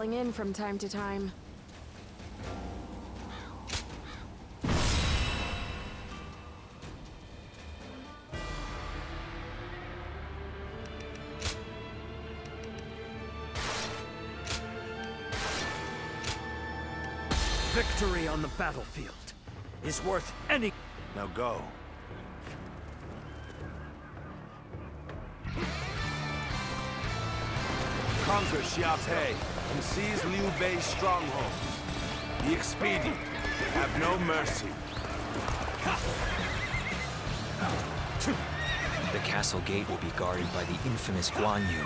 in from time to time. Victory on the battlefield is worth any... Now go. Conquer Xiaopei and seize Liu Bei's stronghold. Be expedient. Have no mercy. The castle gate will be guarded by the infamous Guan Yu.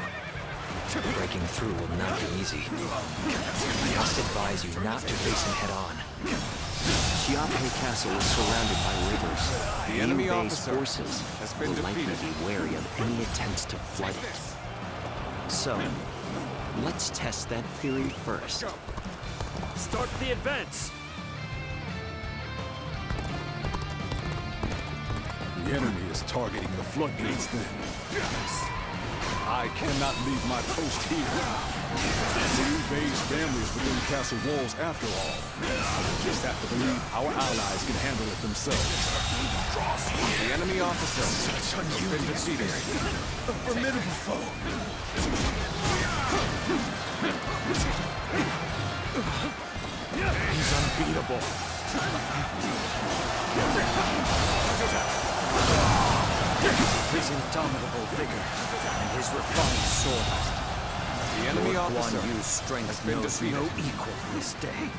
Breaking through will not be easy. I must advise you not to face him head-on. Xiaopei Castle is surrounded by rivers. The enemy Liu Bei's officer forces has been will likely defeated. be wary of any attempts to flight. So, let's test that theory first. Start the advance! The enemy is targeting the floodgates then. I cannot leave my post here. Liu Bei's family is within castle walls after all. I just have to believe our allies can handle it themselves. The enemy officer has been defeated. A formidable foe! He's unbeatable. His indomitable vigor and his refined sword. The enemy Lord officer Guan Yu's strength has been knows defeated. no equal this day.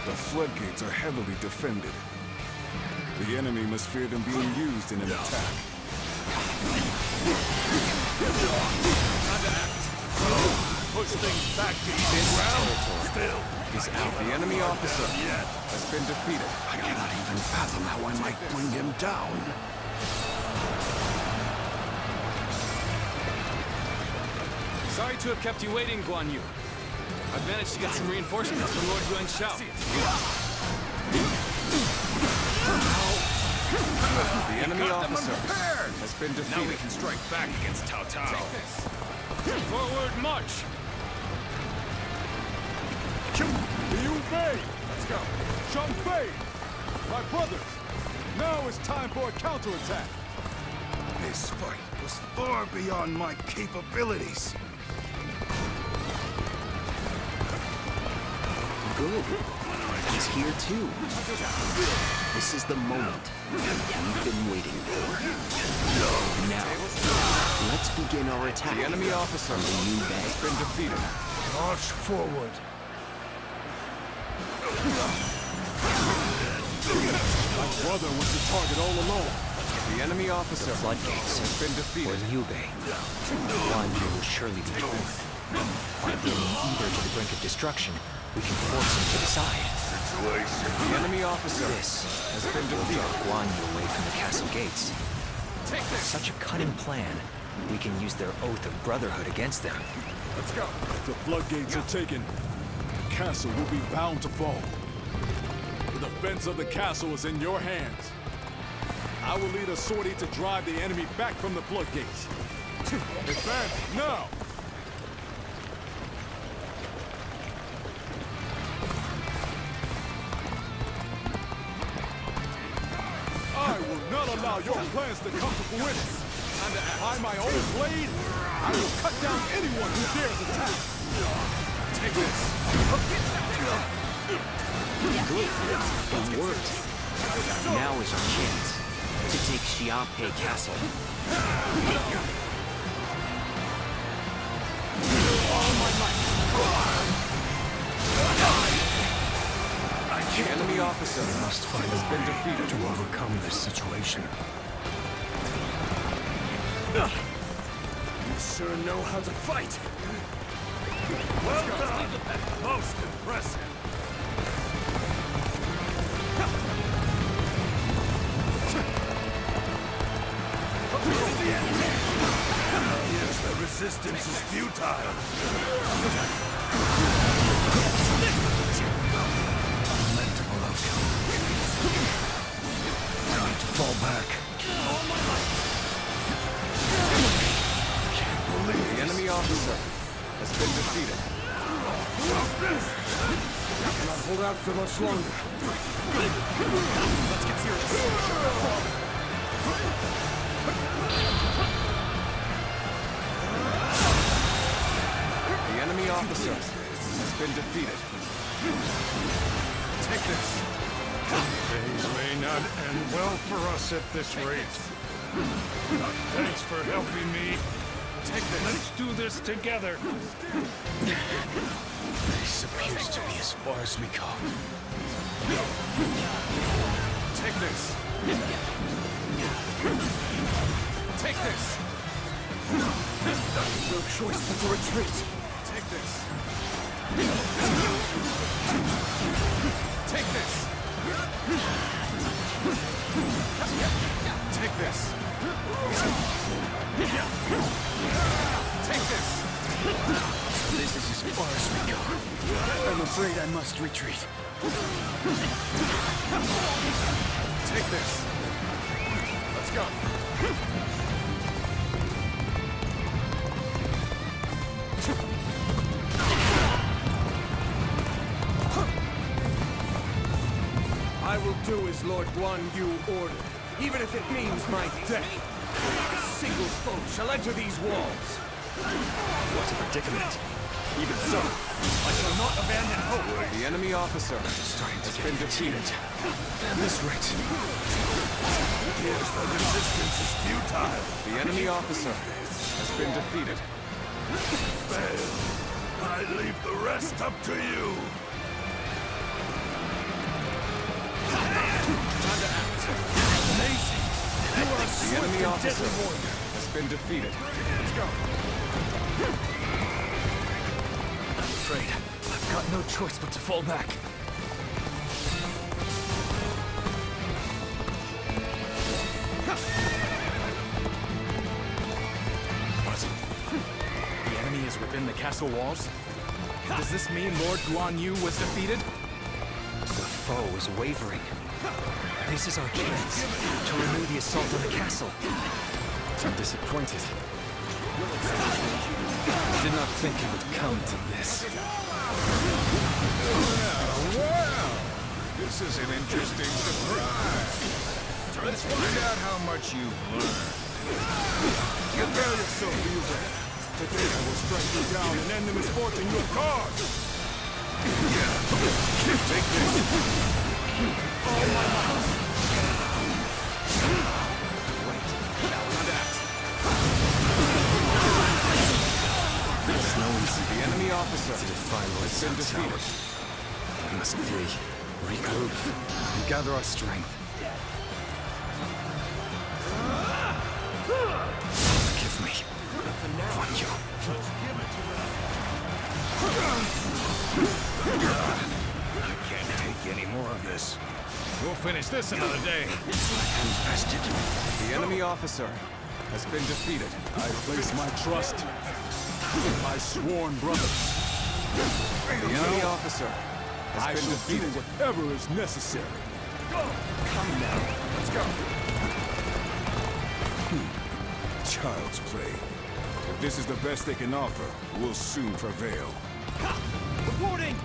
The floodgates are heavily defended. The enemy must fear them being used in an attack. Push things back to this territory. Still is out. The enemy officer has been defeated. I cannot even fathom how I might bring him down. Sorry to have kept you waiting, Guan Yu. I've managed to get some reinforcements from Lord Yuanshao. The enemy officer has been defeated. Now we can strike back against Cao Cao. Forward march! Liu Bei! Let's go. Zhang Fei! My brothers! Now it's time for a counterattack! This fight was far beyond my capabilities. Good. He's here too. This is the moment we've been waiting for. Now, let's begin our attack. The enemy officer Liu Bei has been defeated. March forward. My brother was the target all along. The enemy officer Floodgates has been for defeated. Liu Bei. Guan Yu will surely be torn. By bringing either to the brink of destruction, we can force him to the side. The enemy officer This has been will defeated. draw Guan Yu away from the castle gates. Such a cunning plan, we can use their oath of brotherhood against them. Let's go. If the floodgates are taken, the castle will be bound to fall. The defense of the castle is in your hands. I will lead a sortie to drive the enemy back from the floodgates. Advance now! I will not allow your plans to come to fruition. By my own blade, I will cut down anyone who dares attack. Take this. Good. It worked. Now is our chance to take Xiaopei Castle. The enemy officer Must find has a been way defeated. to overcome this situation. You sure know how to fight. Well done. Most impressive. Yes, the resistance is futile. Lamentable outcome. I need to fall back. The enemy officer has been been defeated. Cannot hold out for much longer. Let's get serious. The enemy officer has been defeated. Take this. Things may not end well for us at this rate. Thanks for helping me. Take this. Let's do this together. This appears to be as far as we go. Take this. Take this. No choice but to retreat. Take this. Take this. Take this. Take this. This is as far as we go. I'm afraid I must retreat. Take this. Let's go. I will do as Lord Guan Yu ordered, even if it means my death. A single foe shall enter these walls. What a predicament. Even so, I shall not abandon hope. The enemy officer has been defeated. At this rate, the resistance is futile. The enemy officer has been defeated. Fail. I leave the rest up to you. Time to act. Amazing. You are a The swift enemy and officer deadly warrior. has been defeated. Let's go. I'm afraid I've got no choice but to fall back. What? The enemy is within the castle walls? Does this mean Lord Guan Yu was defeated? The foe is wavering. This is our chance to renew the assault on the castle. I'm disappointed. I did not think it would come to this. Well, this is an interesting surprise. Let's find out how much you've learned. Prepare yourself, Liu. Today I will strike you down and end the misfortune you have caused. Take this. The enemy officer has been defeated. We must flee, regroup, and gather our strength. Forgive me. Guan Yu. I can't take any more of this. We'll finish this another day. Invested. The enemy officer has been defeated. I place my trust in my sworn brothers. The enemy officer I has been shall do defeated. whatever is necessary. Come now. Let's go. Child's play. If this is the best they can offer, we'll soon prevail. Reporting!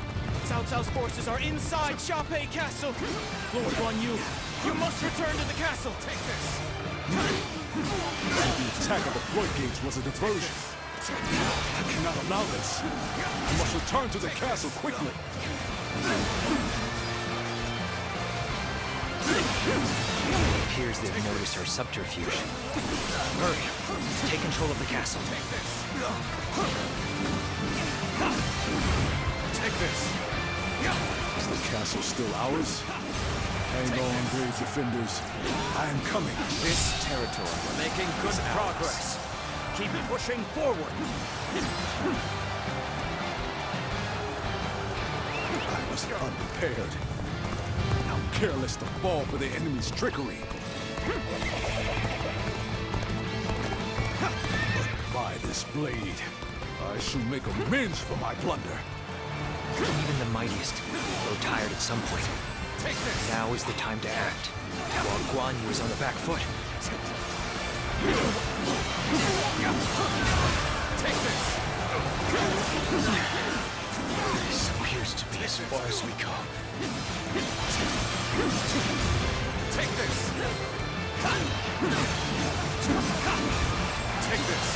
Cao Cao's forces are inside Sha-Pei Castle. Lord Guan Yu, you must return to the castle. Take this. The attack of the floodgates was a diversion. I cannot allow this. I must return to the castle quickly. It appears they've noticed our subterfuge. Hurry, take control of the castle. Take this. Is the castle still ours? Hang on, brave defenders. I am coming. This territory. We're making good progress. Keep pushing forward. I was unprepared. How careless to fall for the enemy's trickery. But by this blade, I shall make amends for my blunder. Even the mightiest grow tired at some point. Take this. Now is the time to act, while Guan Yu is on the back foot. Take this. as far as we go. Take this! Take this!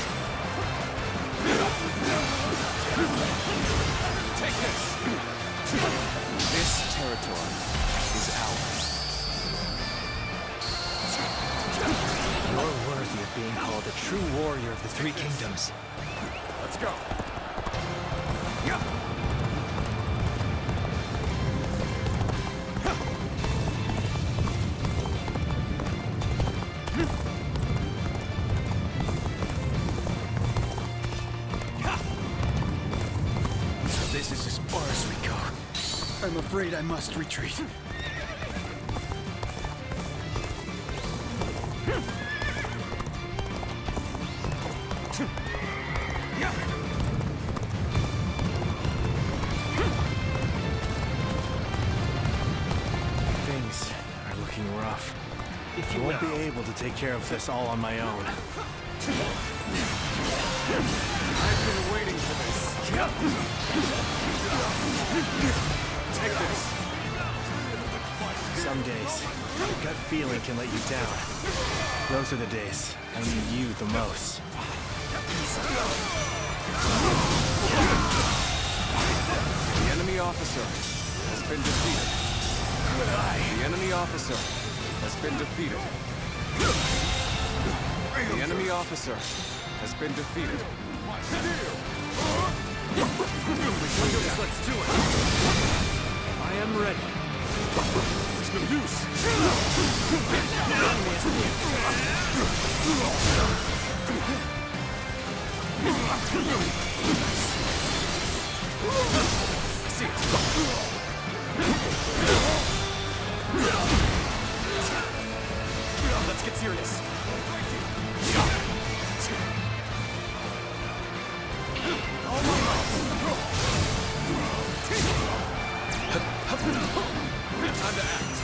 Take this! This territory is ours. You're worthy of being called a true warrior of the Three Kingdoms. Let's go! This is as far as we go. I'm afraid I must retreat. Things are looking rough. I won't be able to take care of this all on my own. I've been waiting for this. Take this. Some days, your gut feeling can let you down. Those are the days I need you the most. The enemy officer has been defeated. The enemy officer has been defeated. The enemy officer has been defeated. Let's do it. I am ready. It's no use. See it. Let's get serious. Time to act.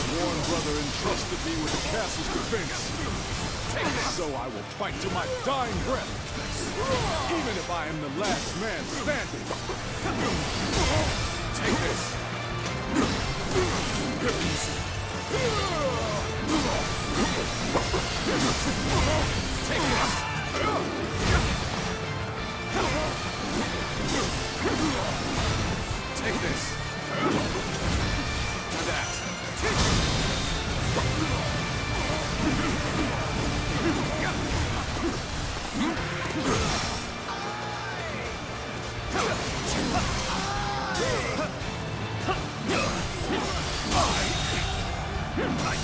Sworn brother entrusted me with the castle's defense. So I will fight to my dying breath, even if I am the last man standing. Take this. Take this. Take this. Time to act.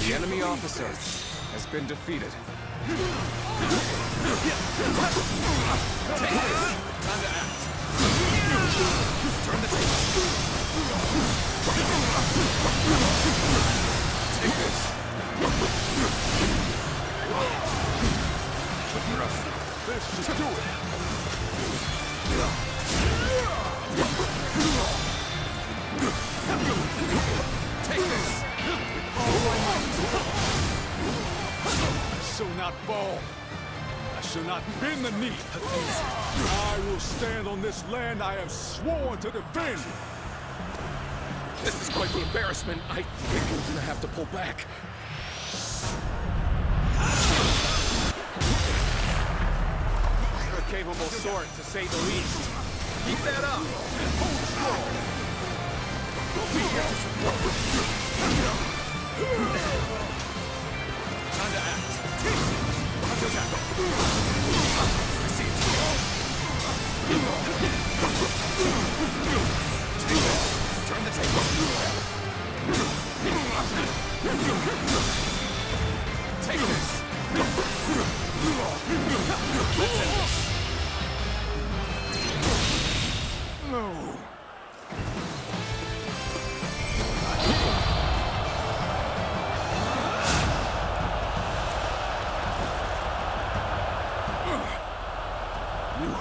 The enemy officer has been defeated. Take this. Time to act. Turn the tables. Take this. This should do it. Take this. I shall not fall. I shall not bend the knee. I will stand on this land I have sworn to defend. This is quite the embarrassment. I think I'm gonna have to pull back. You're a capable sword, to say the least. Keep that up. Hold strong. We'll be here to support. Time to act. Hunter tackle. I see it. Take this. Turn the table. Take this. Let's end this. No. You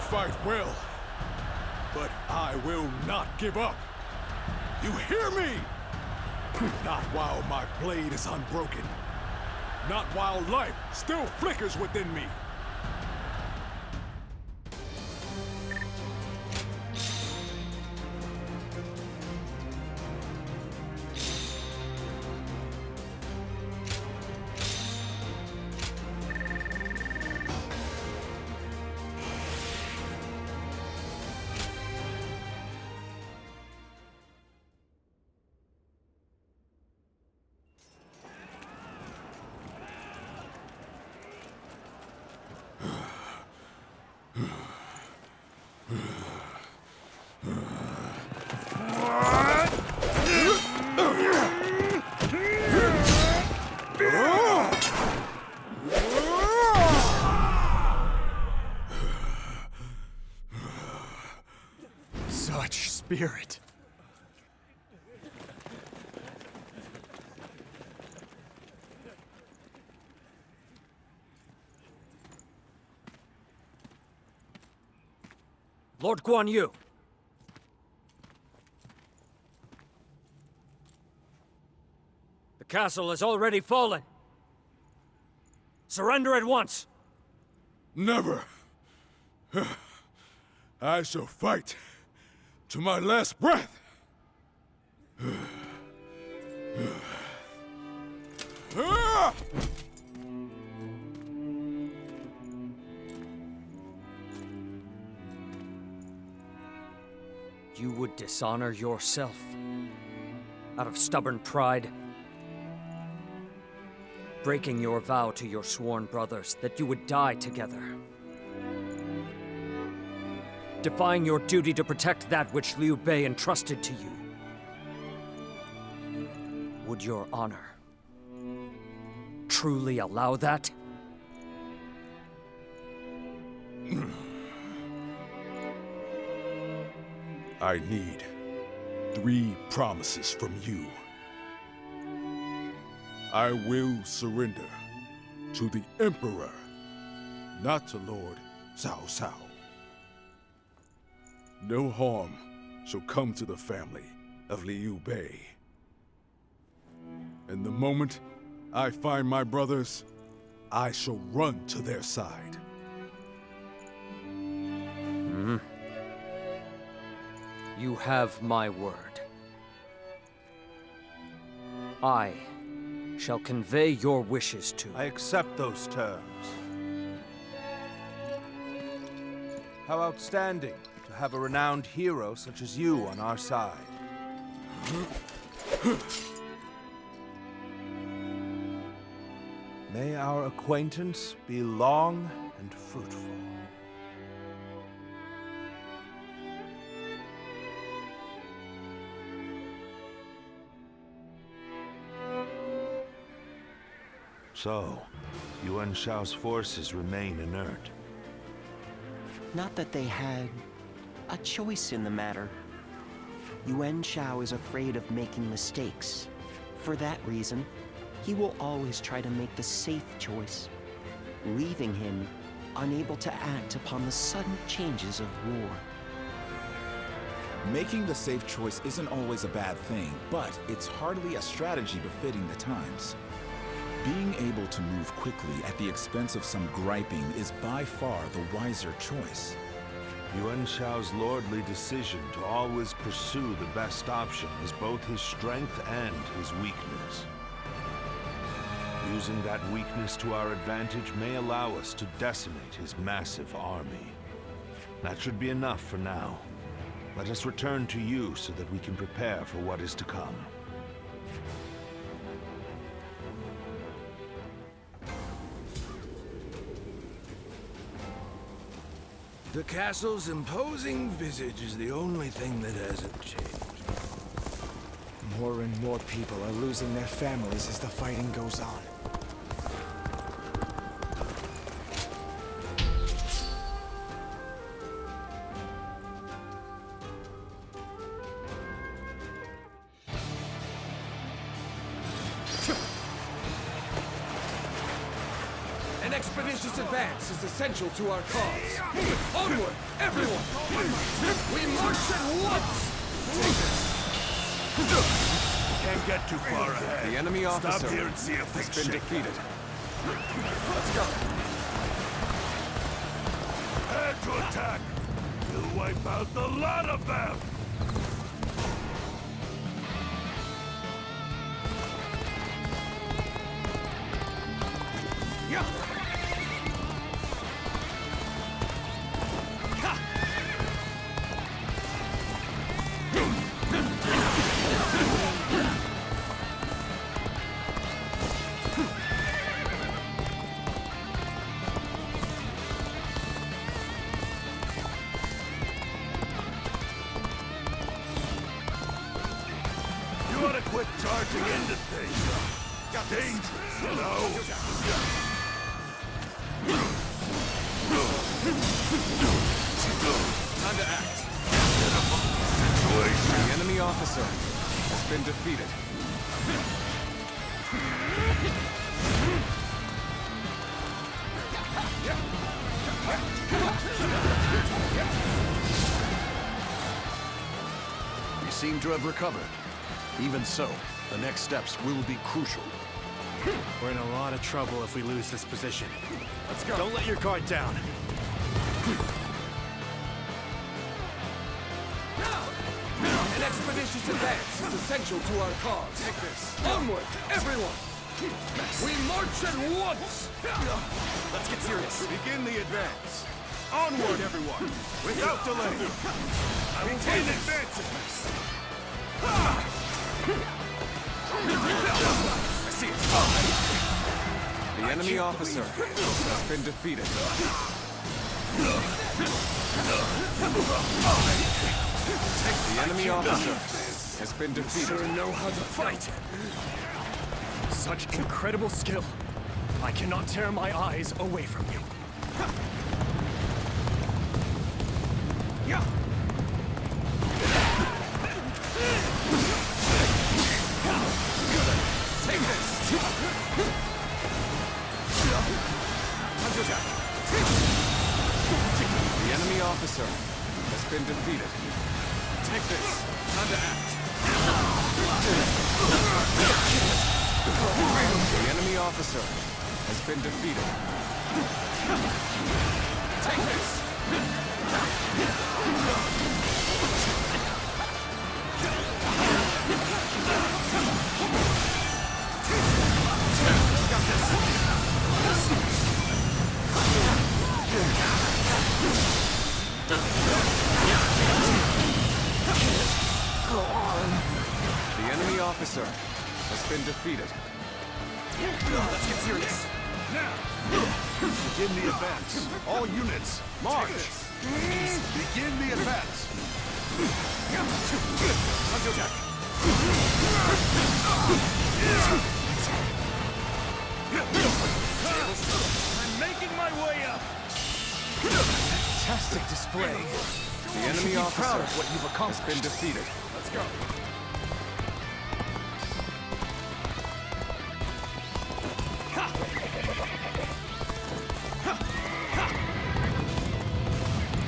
fight well, but I will not give up. You hear me? Not while my blade is unbroken. Not while life still flickers within me. spirit. Lord Guan Yu. The castle has already fallen. Surrender at once. Never. I shall fight to my last breath. You would dishonor yourself out of stubborn pride, breaking your vow to your sworn brothers that you would die together, defying your duty to protect that which Liu Bei entrusted to you. Would your honor truly allow that? I need 3 promises from you. I will surrender to the Emperor, not to Lord Cao Cao. No harm shall come to the family of Liu Bei. And the moment I find my brothers, I shall run to their side. You have my word. I shall convey your wishes to... I accept those terms. How outstanding to have a renowned hero such as you on our side. May our acquaintance be long and fruitful. So, Yuan Shao's forces remain inert. Not that they had a choice in the matter. Yuan Shao is afraid of making mistakes. For that reason, he will always try to make the safe choice, leaving him unable to act upon the sudden changes of war. Making the safe choice isn't always a bad thing, but it's hardly a strategy befitting the times. Being able to move quickly at the expense of some griping is by far the wiser choice. Yuan Shao's lordly decision to always pursue the best option is both his strength and his weakness. Using that weakness to our advantage may allow us to decimate his massive army. That should be enough for now. Let us return to you so that we can prepare for what is to come. The castle's imposing visage is the only thing that hasn't changed. More and more people are losing their families as the fighting goes on. An expeditious advance is essential to our cause. Onward, everyone! We march at once! Can't get too far ahead. The enemy officer Stop here and see if has they been shake. defeated. Let's go. Prepare to attack! We'll wipe out the lot of them! Yeah. You ought to quit charging into things. Dangerous, you know? Time to act. Situation. The enemy officer has been defeated. We seem to have recovered. Even so, the next steps will be crucial. We're in a lot of trouble if we lose this position. Let's go. Don't let your guard down. An expeditious advance is essential to our cause. Take this. Onward, everyone! We march at once! Let's get serious. Begin the advance. Onward, everyone, without delay. I will begin advancing. I see it. The enemy officer has been defeated. The enemy officer has been defeated. Sure know how to fight. Such incredible skill. I cannot tear my eyes away from you. Take this! The enemy officer has been defeated. Take this! Time to act! The enemy officer has been defeated. Take this! Got this! Go on. The enemy officer has been defeated. Let's get serious. Now, begin the advance. All units, march. Begin the advance. I'm making my way up. Fantastic display. The enemy officer what you've has been defeated. Let's go.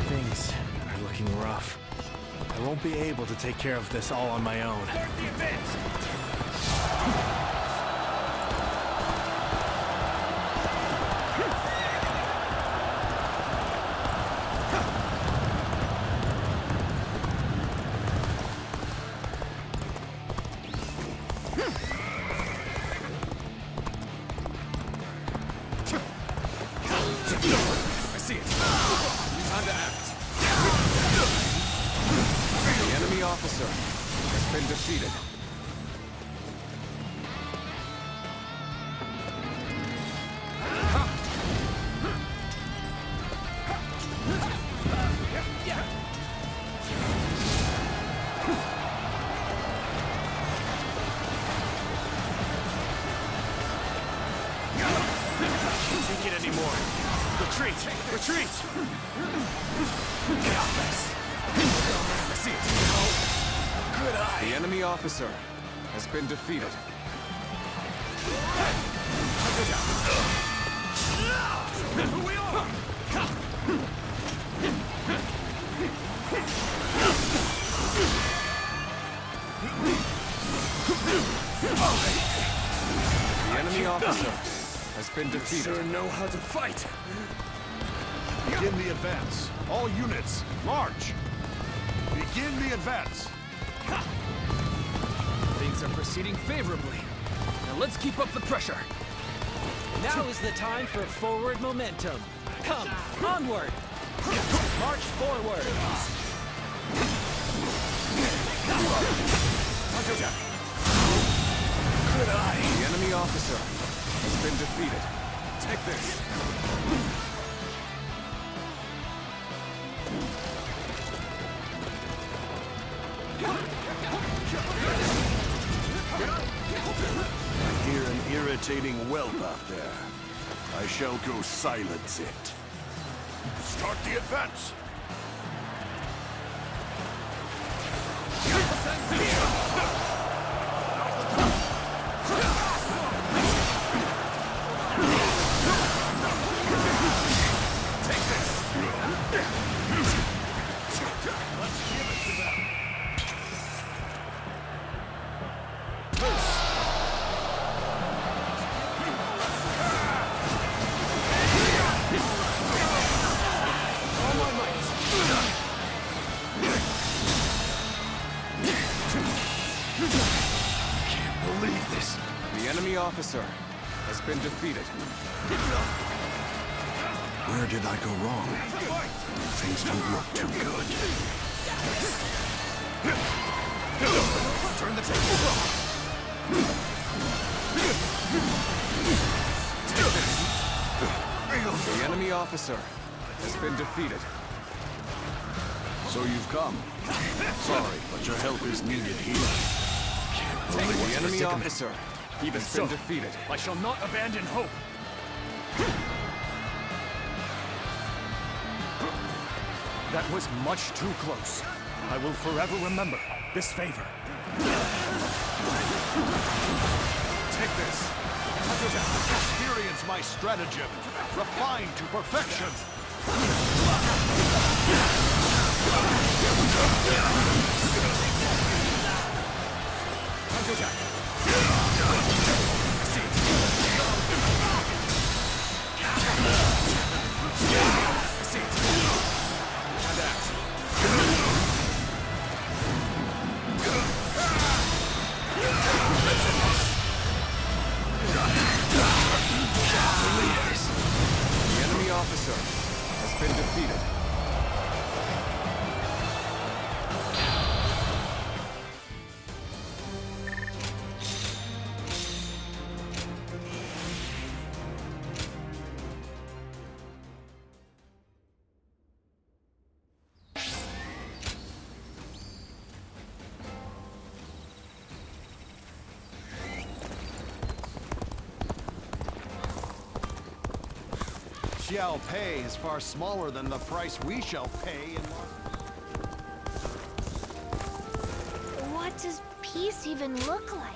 Things are looking rough. I won't be able to take care of this all on my own. Start the advance. I see it. Time to act. The enemy officer has been defeated. Can't take it anymore. Retreat! Retreat! I see it. Good eye. The enemy officer has been defeated. Who we are? The enemy officer has been defeated. Sure know how to fight. Begin the advance. All units, march. Begin the advance. Things are proceeding favorably. Now let's keep up the pressure. Now is the time for forward momentum. Come, onward. March forward. Good eye. The enemy officer has been defeated. Take this. I hear an irritating whelp out there. I shall go silence it. Start the advance. The enemy officer has been defeated. Where did I go wrong? Things don't look too good. Turn the table. The enemy officer has been defeated. So you've come. Sorry, but your help is needed here. The enemy officer Even has so, been defeated. I shall not abandon hope. That was much too close. I will forever remember this favor. Take this. Experience my stratagem, refined to perfection. The enemy officer has been defeated. Shall pay is far smaller than the price we shall pay in What does peace even look like?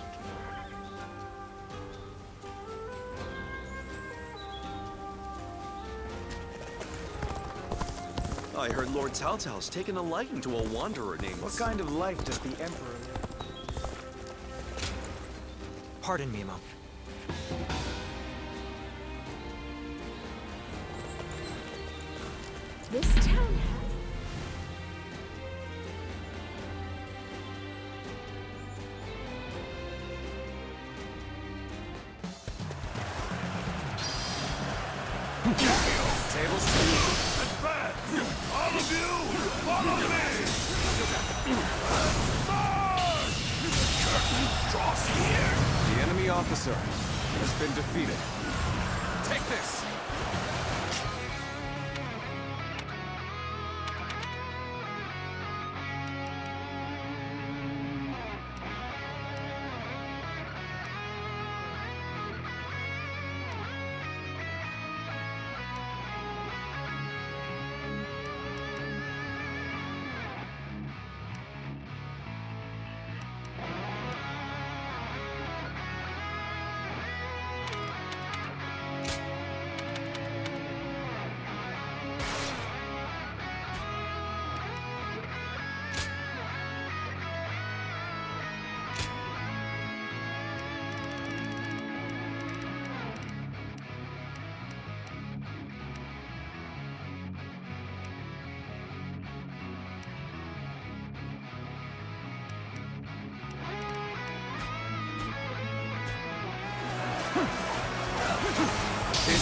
I heard Lord Cao Cao's taken a liking to a wanderer named... What kind of life does the Emperor live? Pardon me, Mom. This town has... Tables. Advance! All of you, follow me! March! Draws here! The enemy officer has been defeated. Take this!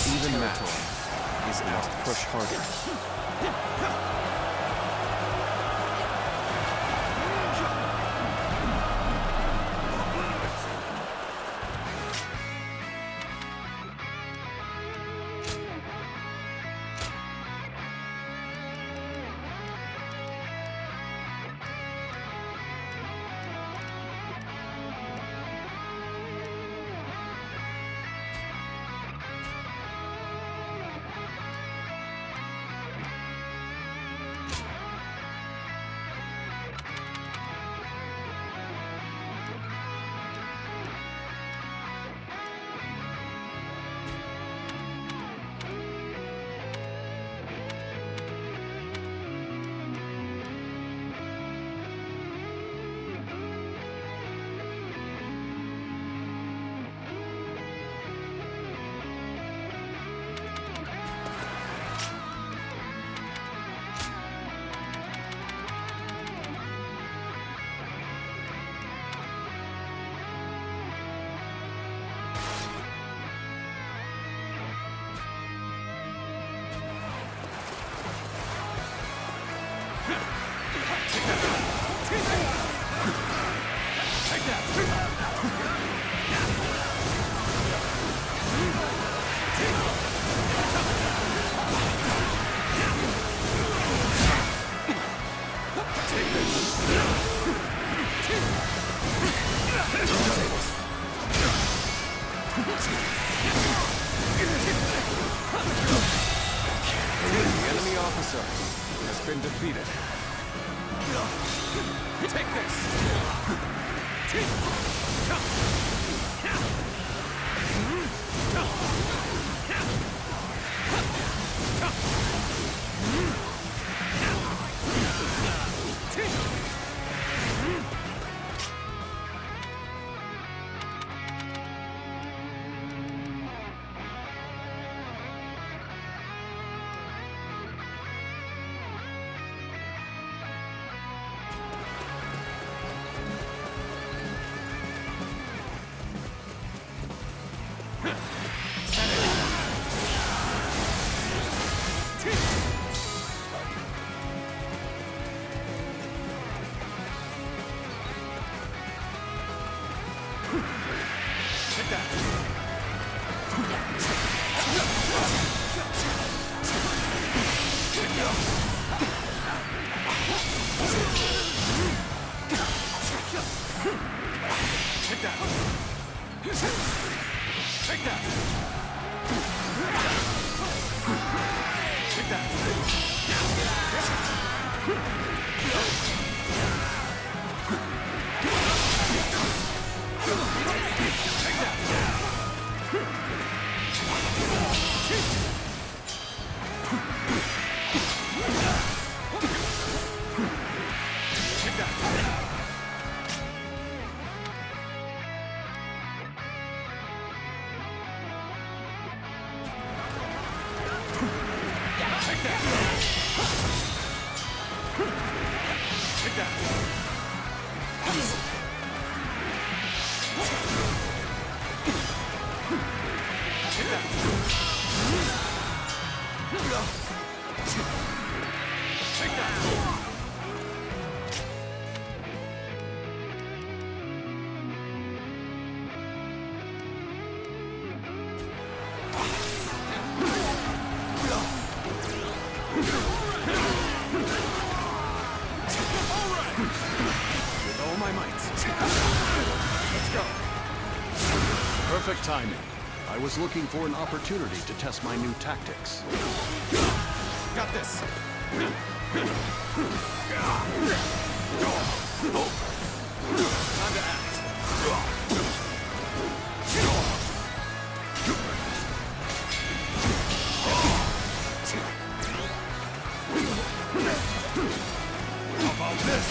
Even territory. These must push harder. The enemy officer has been defeated. Take Perfect timing. I was looking for an opportunity to test my new tactics. Got this. Time to act. How about this?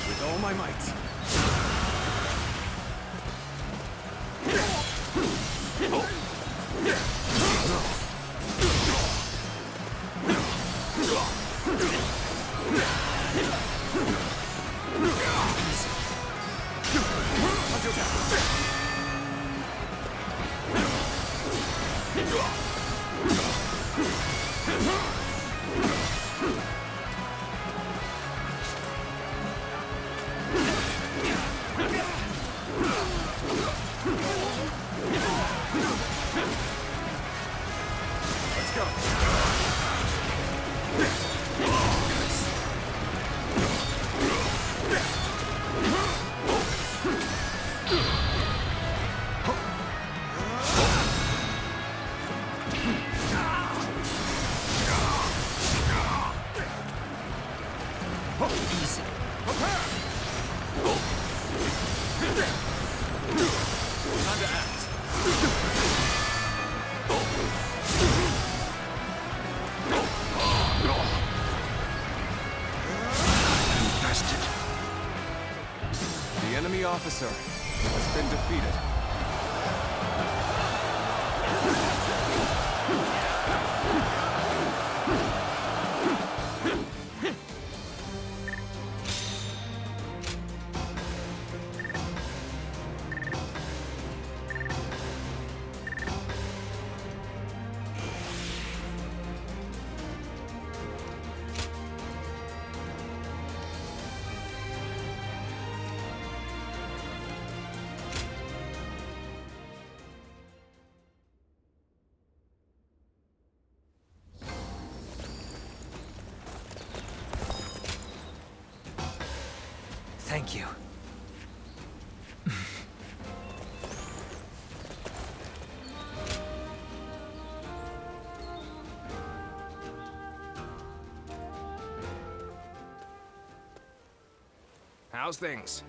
With all my might. The enemy officer has been defeated. Thank you. How's things?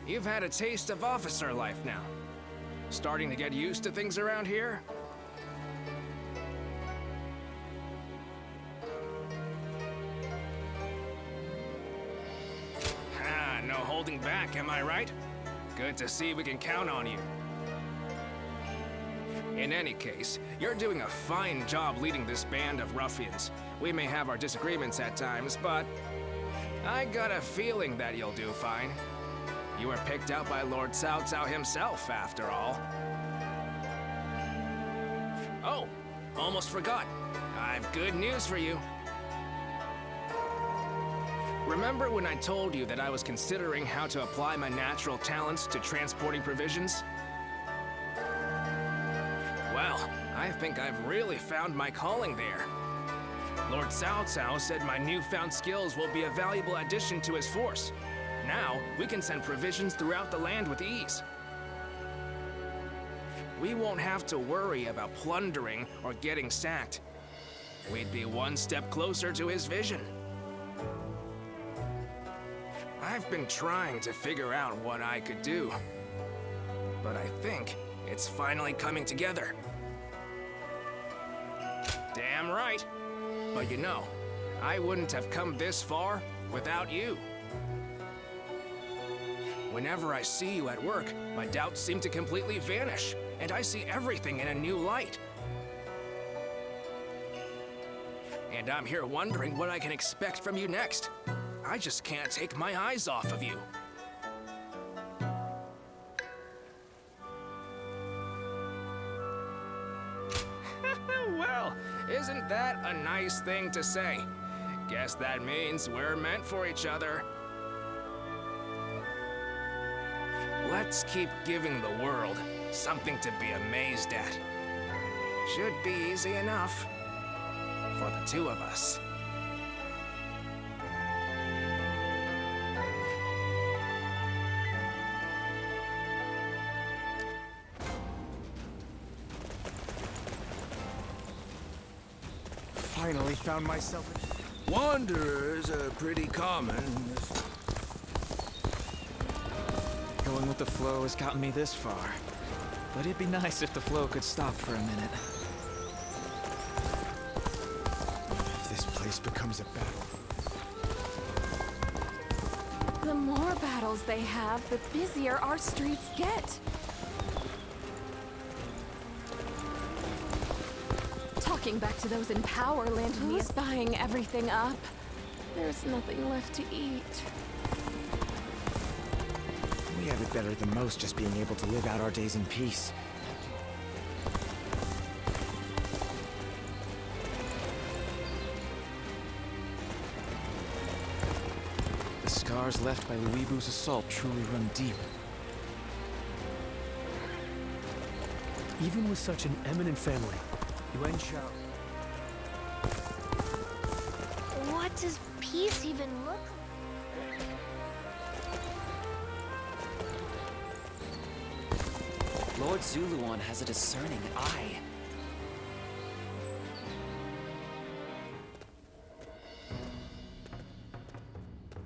You've had a taste of officer life now. Starting to get used to things around here? No holding back, am I right? Good to see we can count on you. In any case, you're doing a fine job leading this band of ruffians. We may have our disagreements at times, but I got a feeling that you'll do fine. You were picked out by Lord Cao Cao himself, after all. Oh, almost forgot. I've good news for you. Remember when I told you that I was considering how to apply my natural talents to transporting provisions? Well, I think I've really found my calling there. Lord Cao Cao said my newfound skills will be a valuable addition to his force. Now, we can send provisions throughout the land with ease. We won't have to worry about plundering or getting sacked. We'd be one step closer to his vision. I've been trying to figure out what I could do, but I think it's finally coming together. Damn right. But you know, I wouldn't have come this far without you. Whenever I see you at work, my doubts seem to completely vanish, and I see everything in a new light. And I'm here wondering what I can expect from you next. I just can't take my eyes off of you. Well, isn't that a nice thing to say? Guess that means we're meant for each other. Let's keep giving the world something to be amazed at. Should be easy enough for the two of us. Finally found myself. Wanderers are pretty common. Going with the flow has gotten me this far. But it'd be nice if the flow could stop for a minute. If this place becomes a battle. The more battles they have, the busier our streets get. Talking back to those in power landed me as buying everything up. There's nothing left to eat. We have it better than most just being able to live out our days in peace. The scars left by Luibu's assault truly run deep. Even with such an eminent family, Yuan Shao. What does peace even look like? Lord Zuluan has a discerning eye.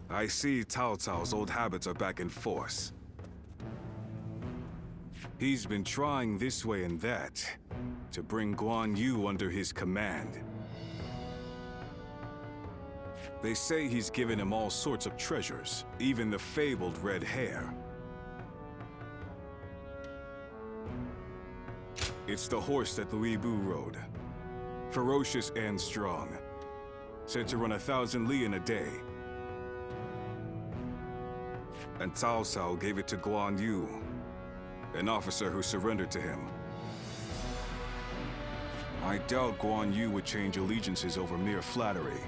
I see Cao Cao's old habits are back in force. He's been trying this way and that to bring Guan Yu under his command. They say he's given him all sorts of treasures, even the fabled red hair. It's the horse that Luibu rode. Ferocious and strong. Said to run 1,000 li in a day. And Cao Cao gave it to Guan Yu, an officer who surrendered to him. I doubt Guan Yu would change allegiances over mere flattery.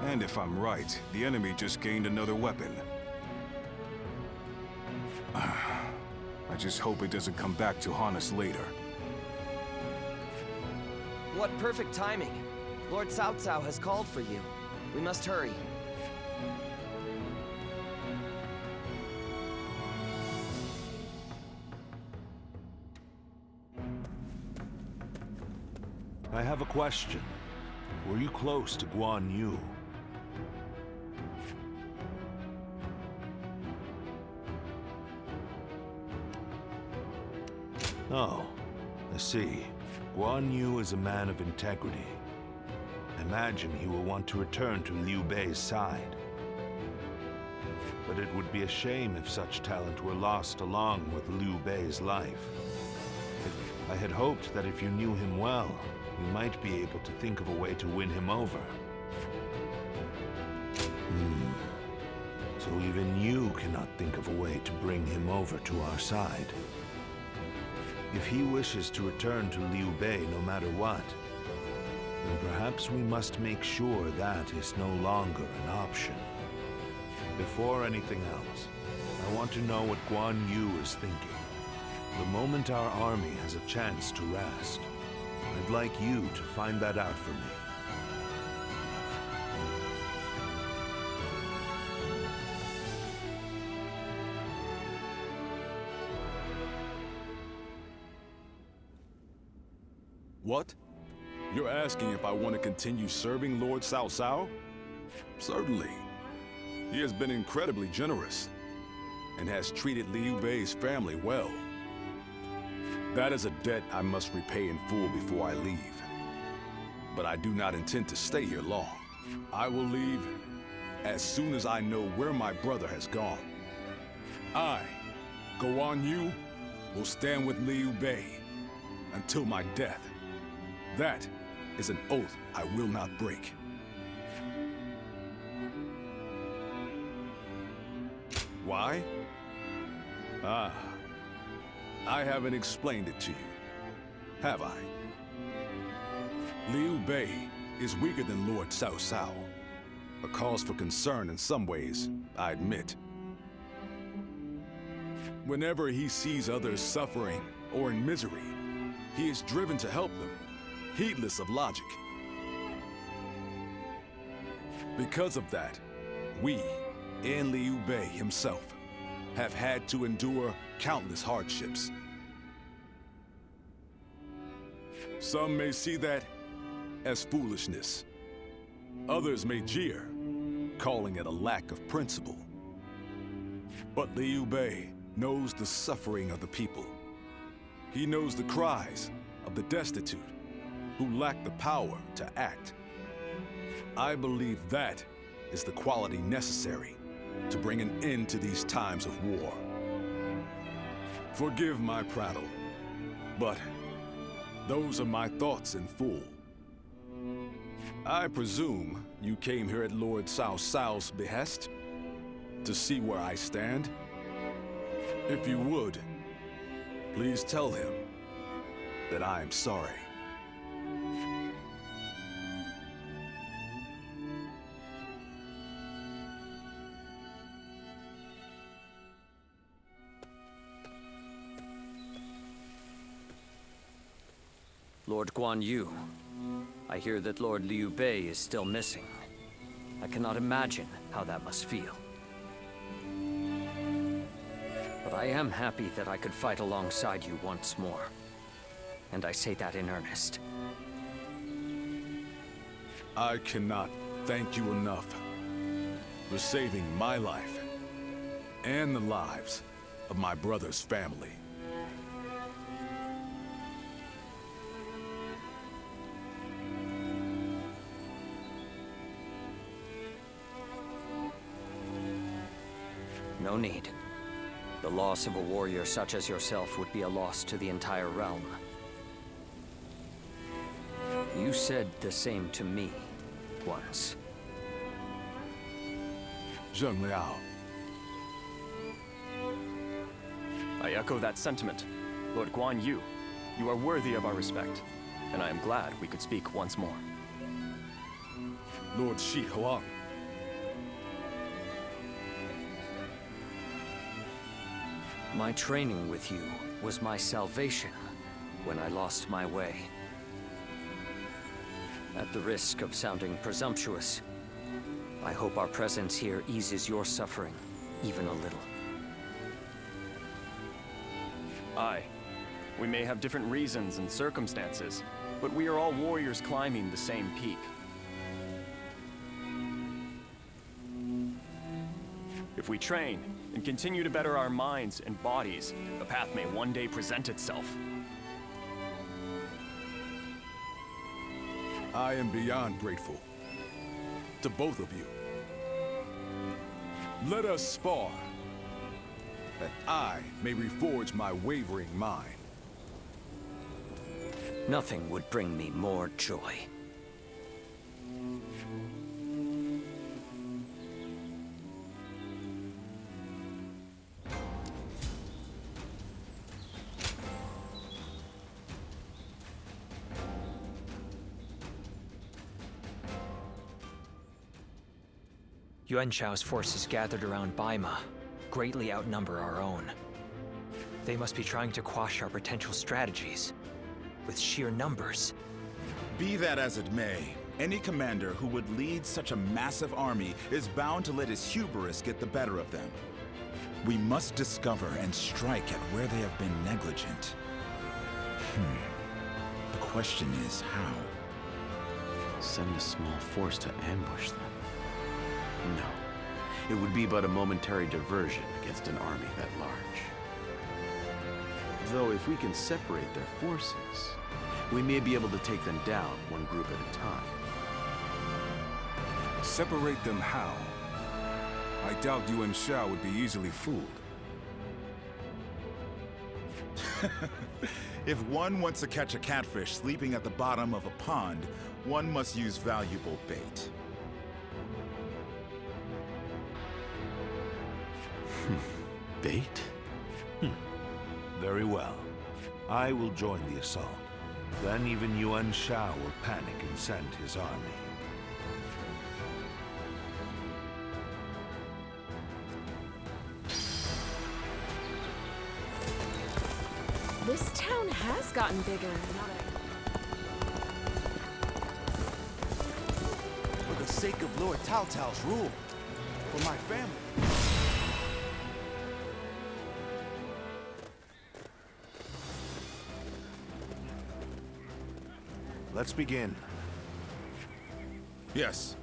And if I'm right, the enemy just gained another weapon. I just hope it doesn't come back to haunt us later. What perfect timing. Lord Cao Cao has called for you. We must hurry. I have a question. Were you close to Guan Yu? Oh, I see. Guan Yu is a man of integrity. I imagine he will want to return to Liu Bei's side. But it would be a shame if such talent were lost along with Liu Bei's life. I had hoped that if you knew him well, you might be able to think of a way to win him over. So even you cannot think of a way to bring him over to our side. If he wishes to return to Liu Bei no matter what, then perhaps we must make sure that is no longer an option. Before anything else, I want to know what Guan Yu is thinking. The moment our army has a chance to rest, I'd like you to find that out for me. What? You're asking if I want to continue serving Lord Cao Cao? Certainly. He has been incredibly generous and has treated Liu Bei's family well. That is a debt I must repay in full before I leave. But I do not intend to stay here long. I will leave as soon as I know where my brother has gone. I, Guan Yu, will stand with Liu Bei until my death. That is an oath I will not break. Why? I haven't explained it to you, have I? Liu Bei is weaker than Lord Cao Cao. A cause for concern in some ways, I admit. Whenever he sees others suffering or in misery, he is driven to help them, heedless of logic. Because of that, we, and Liu Bei himself, have had to endure countless hardships. Some may see that as foolishness. Others may jeer, calling it a lack of principle. But Liu Bei knows the suffering of the people. He knows the cries of the destitute who lack the power to act. I believe that is the quality necessary to bring an end to these times of war. Forgive my prattle, but those are my thoughts in full. I presume you came here at Lord Cao Cao's behest to see where I stand? If you would, please tell him that I am sorry. Lord Guan Yu, I hear that Lord Liu Bei is still missing. I cannot imagine how that must feel. But I am happy that I could fight alongside you once more. And I say that in earnest. I cannot thank you enough for saving my life and the lives of my brother's family. No need. The loss of a warrior such as yourself would be a loss to the entire realm. You said the same to me once. Zheng Liao. I echo that sentiment. Lord Guan Yu, you are worthy of our respect, and I am glad we could speak once more. Lord Shi Huang. My training with you was my salvation when I lost my way. At the risk of sounding presumptuous, I hope our presence here eases your suffering even a little. Aye. We may have different reasons and circumstances, but we are all warriors climbing the same peak. If we train and continue to better our minds and bodies, the path may one day present itself. I am beyond grateful to both of you. Let us spar, that I may reforge my wavering mind. Nothing would bring me more joy. Yuan Shao's forces gathered around Baima greatly outnumber our own. They must be trying to quash our potential strategies with sheer numbers. Be that as it may, any commander who would lead such a massive army is bound to let his hubris get the better of them. We must discover and strike at where they have been negligent. The question is how? Send a small force to ambush them. No. It would be but a momentary diversion against an army that large. Though if we can separate their forces, we may be able to take them down one group at a time. Separate them how? I doubt Yuan Shao would be easily fooled. If one wants to catch a catfish sleeping at the bottom of a pond, one must use valuable bait. Bait? Very well. I will join the assault. Then even Yuan Shao will panic and send his army. This town has gotten bigger. For the sake of Lord Cao Cao's rule, for my family. Let's begin. Yes.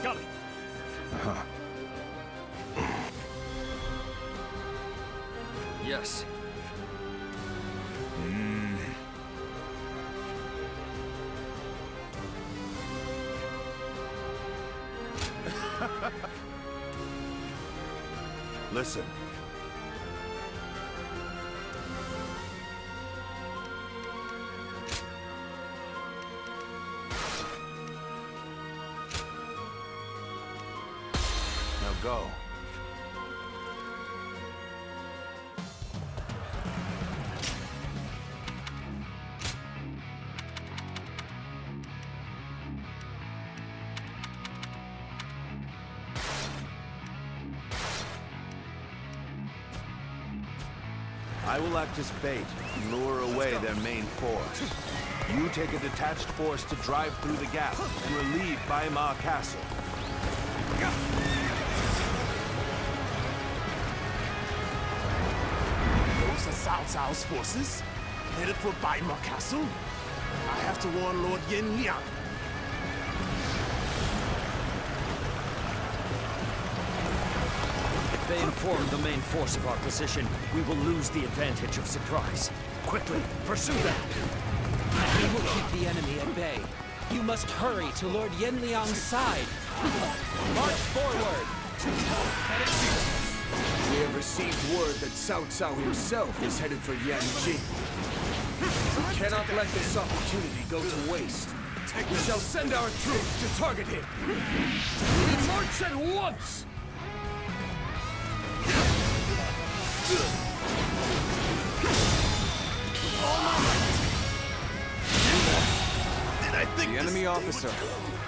Got it. Yes. Listen. Now go. I will act as bait and lure away their main force. You take a detached force to drive through the gap and relieve Baima Castle. Those are Cao Cao's forces, headed for Baima Castle. I have to warn Lord Yin Liang. If they inform the main force of our position, we will lose the advantage of surprise. Quickly, pursue them! And we will keep the enemy at bay. You must hurry to Lord Yin Liang's side. March forward! We have received word that Cao Cao himself is headed for Yanjing. We cannot let this opportunity go to waste. We shall send our troops to target him. We march at once! The enemy officer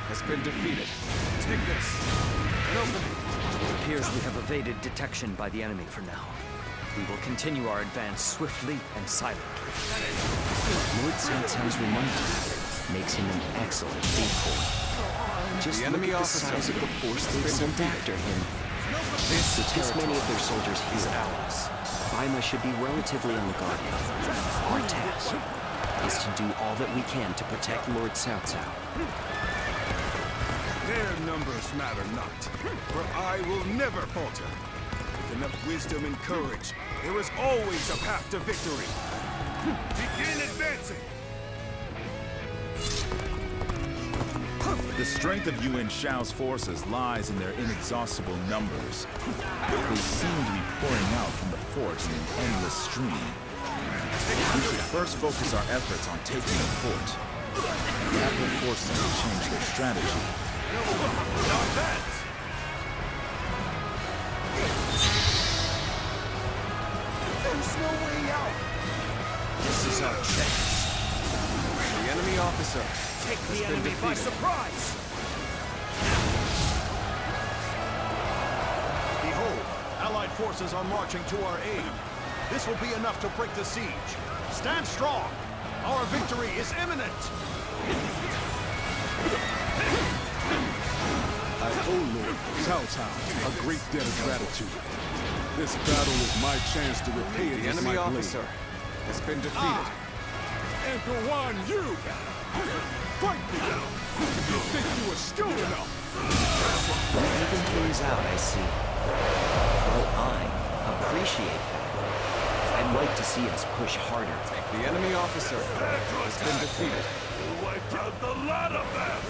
has been defeated. Take this. And open it. It appears we have evaded detection by the enemy for now. We will continue our advance swiftly and silently. Lord Cao Cao's reminder makes him an excellent decoy. Just look at the size of the force they've sent after him. With this many of their soldiers here, Baima should be relatively unguarded. Our task is to do all that we can to protect Lord Cao Cao. Their numbers matter not, for I will never falter. With enough wisdom and courage, there is always a path to victory. Begin advancing! The strength of Yuan Shao's forces lies in their inexhaustible numbers. They seem to be pouring out from the fort in an endless stream. We should first focus our efforts on taking the fort. That will force them to change their strategy. Not that! There's no way out! This is our chance. The enemy officer Take the enemy by surprise! Behold, Allied forces are marching to our aid. This will be enough to break the siege. Stand strong! Our victory is imminent! I owe Lord Cao Cao a great debt of gratitude. This battle is my chance to repay it. The enemy officer has been defeated. Emperor Guan Yu! Fight me! You think you are skilled enough? You're even things out, I see. Well, I appreciate that. I'd like to see us push harder. The enemy officer has been defeated. You wiped out the lot of them!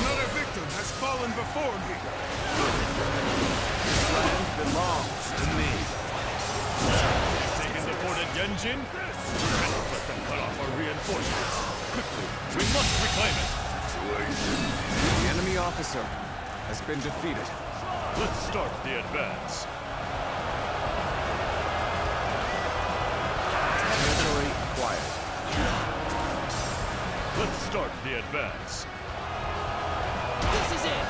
Another victim has fallen before me! This land belongs to me. Taking the fort at Yanjin? We cannot let them cut off our reinforcements. Quickly, we must reclaim it. The enemy officer has been defeated. Let's start the advance. Territory acquired. Let's start the advance. This is it!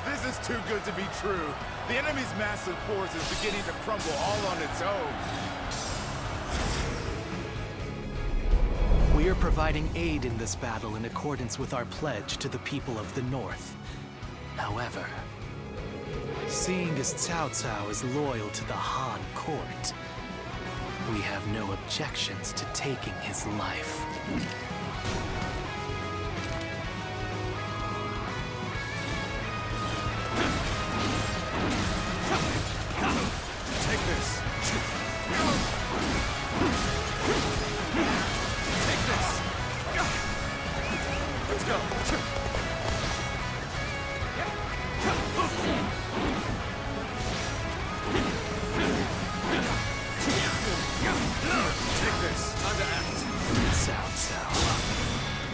This is too good to be true. The enemy's massive force is beginning to crumble all on its own. We are providing aid in this battle in accordance with our pledge to the people of the North. However, seeing as Cao Cao is loyal to the Han court, we have no objections to taking his life. Take this. Take this. Let's go. Take this. Time to act. Cao Cao,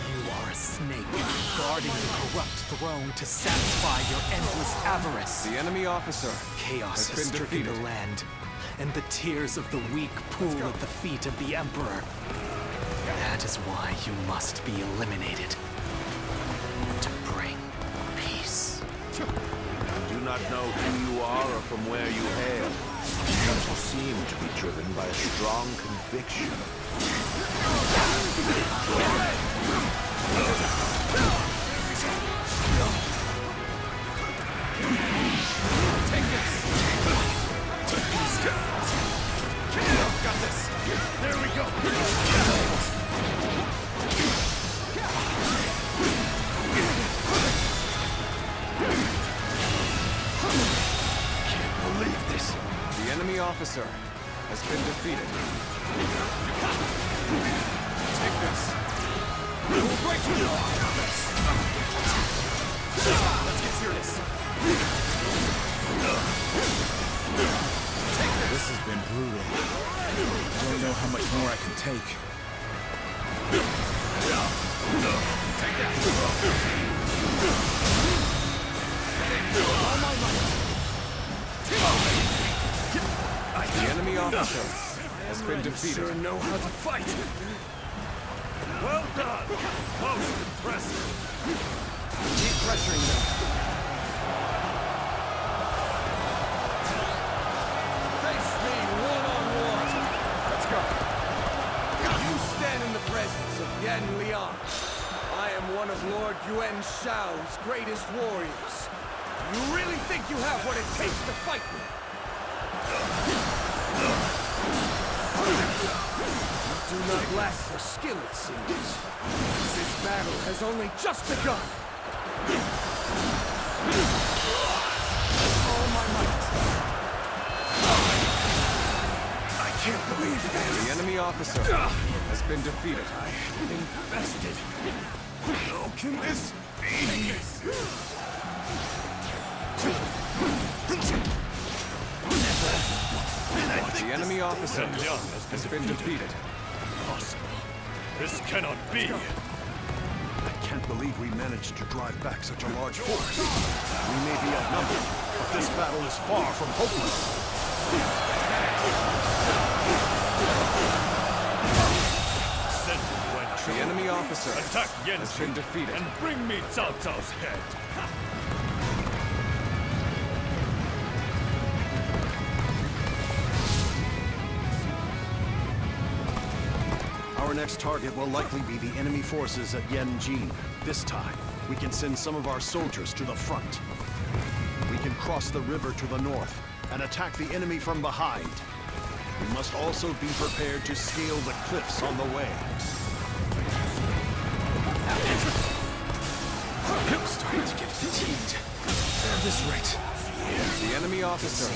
you are a snake, guarding the corrupt throne to satisfy your endless avarice. The enemy officer Chaos has has been stricken defeated. the land, and the tears of the weak pool at the feet of the Emperor. That is why you must be eliminated. To bring peace. I do not know who you are or from where you hail, but you seem to be driven by a strong conviction. Take this. Got this. There we go. Can't believe this. The enemy officer has been defeated. Take this. We will break you. Let's get serious. This has been brutal. I don't know how much more I can take. Take that. The enemy officer has been You defeated. sure know how to fight. Well done! Most impressive! Keep pressuring them. Face me one-on-one. Let's go. You stand in the presence of Yan Liang. I am one of Lord Yuan Shao's greatest warriors. You really think you have what it takes to fight me? You do not lack for skill, it seems. This battle has only just begun. All my might. I can't believe this. The enemy officer has been defeated. Invested. How can this be? The enemy officer has been defeated. Impossible. This cannot be. I can't believe we managed to drive back such a large force. We may be outnumbered, but this battle is far from hopeless. The enemy officer Attack has been Yenji defeated. and bring me Cao Cao's head. Our next target will likely be the enemy forces at Yanji. This time, we can send some of our soldiers to the front. We can cross the river to the north and attack the enemy from behind. We must also be prepared to scale the cliffs on the way. I'm starting to get fatigued. At this rate. The enemy officer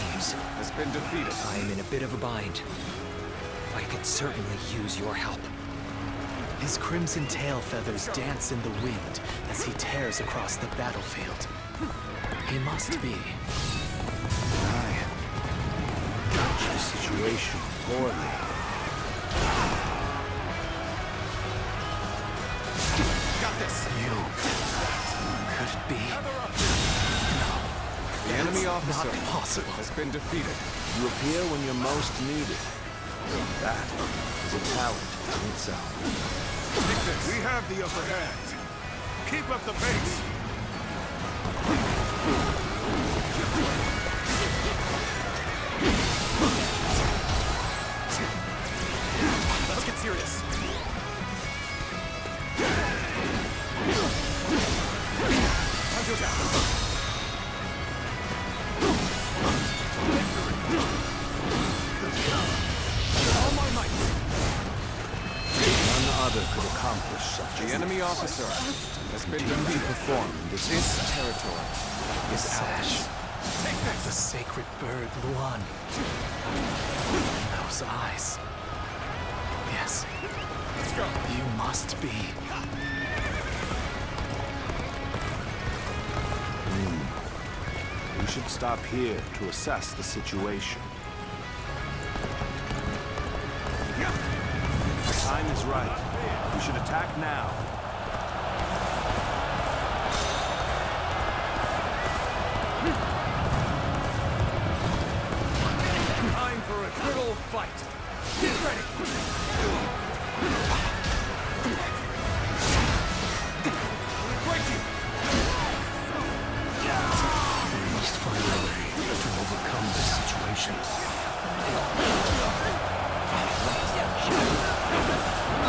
has been defeated. I am in a bit of a bind. I could certainly use your help. His crimson tail feathers dance in the wind as he tears across the battlefield. He must be. I judged the situation poorly. Got this. You. Could it be? The enemy officer Not possible. has been defeated. You appear when you're most needed. That is a talent in itself. We have the upper hand. Keep up the pace. Let's get serious. Time to attack. All my might. None other could accomplish such. The enemy officer has been defeated. Performed this territory is ours. Of the sacred bird, Luan. Those eyes. Yes. Let's go. You must be. We should stop here to assess the situation. The time is right. We should attack now. Time for a good old fight. Get ready. Break you. We must find a way to overcome this situation.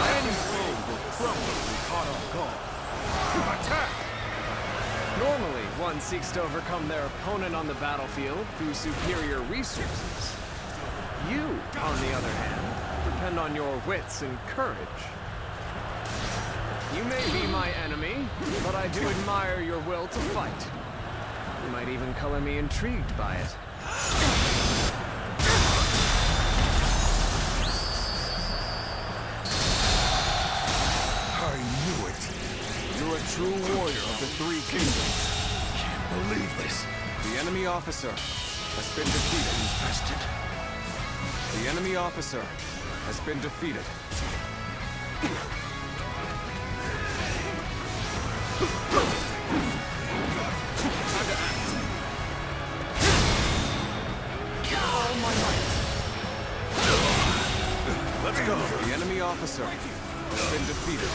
Any foe will crumble when caught off guard. Attack! Normally, one seeks to overcome their opponent on the battlefield through superior resources. You, on the other hand, depend on your wits and courage. You may be my enemy, but I do admire your will to fight. You might even color me intrigued by it. I knew it. You're a true warrior of the Three Kingdoms. Can't believe this. The enemy officer has been defeated. Bastard. The enemy officer has been defeated. Let's go. The enemy officer has been defeated.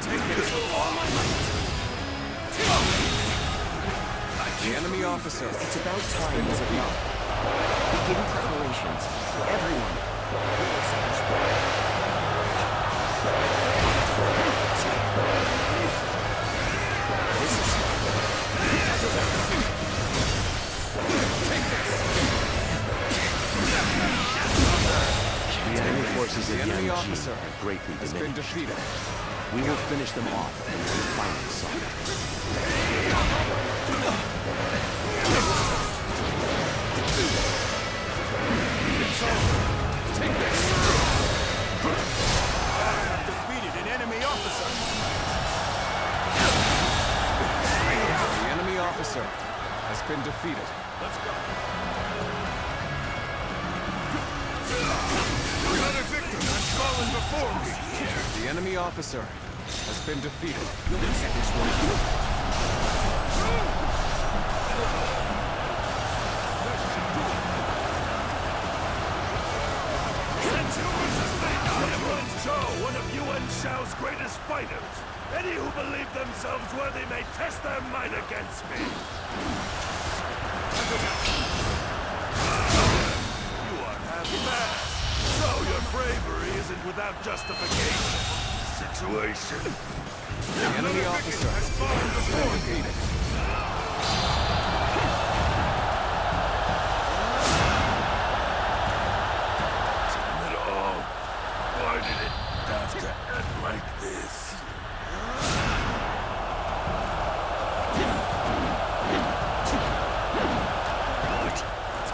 Take this with all my might. The enemy officer. It's about time, is it not? Begin preparations. Everyone. The enemy forces The of enemy Yan officer are greatly has been diminished. defeated. We will finish them off and then finally solve Take this. I have defeated an enemy officer. The enemy officer has been defeated. Let's go. Another victim has fallen before me. The enemy officer has been defeated. Since humans has made I am Wen Zhou, one of Yuan Shao's greatest fighters. Any who believe themselves worthy may test their might against me. You are half mad. So your bravery isn't without justification. Situation. The enemy officer has fallen before me. defeated. Damn it all. Why did it have to end like this? What?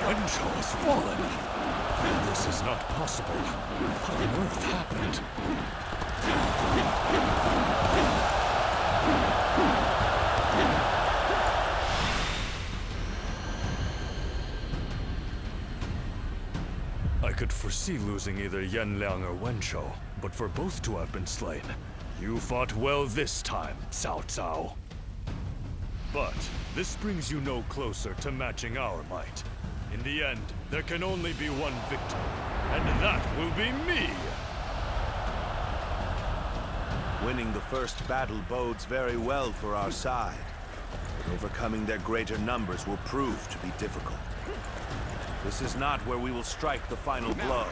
Wen Zhou has fallen. This is not possible. What on earth happened? I could foresee losing either Yan Liang or Wen Zhou, but for both to have been slain, you fought well this time, Cao Cao. But this brings you no closer to matching our might. In the end, there can only be one victor, and that will be me! Winning the first battle bodes very well for our side, but overcoming their greater numbers will prove to be difficult. This is not where we will strike the final blow.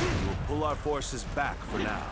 We will pull our forces back for now.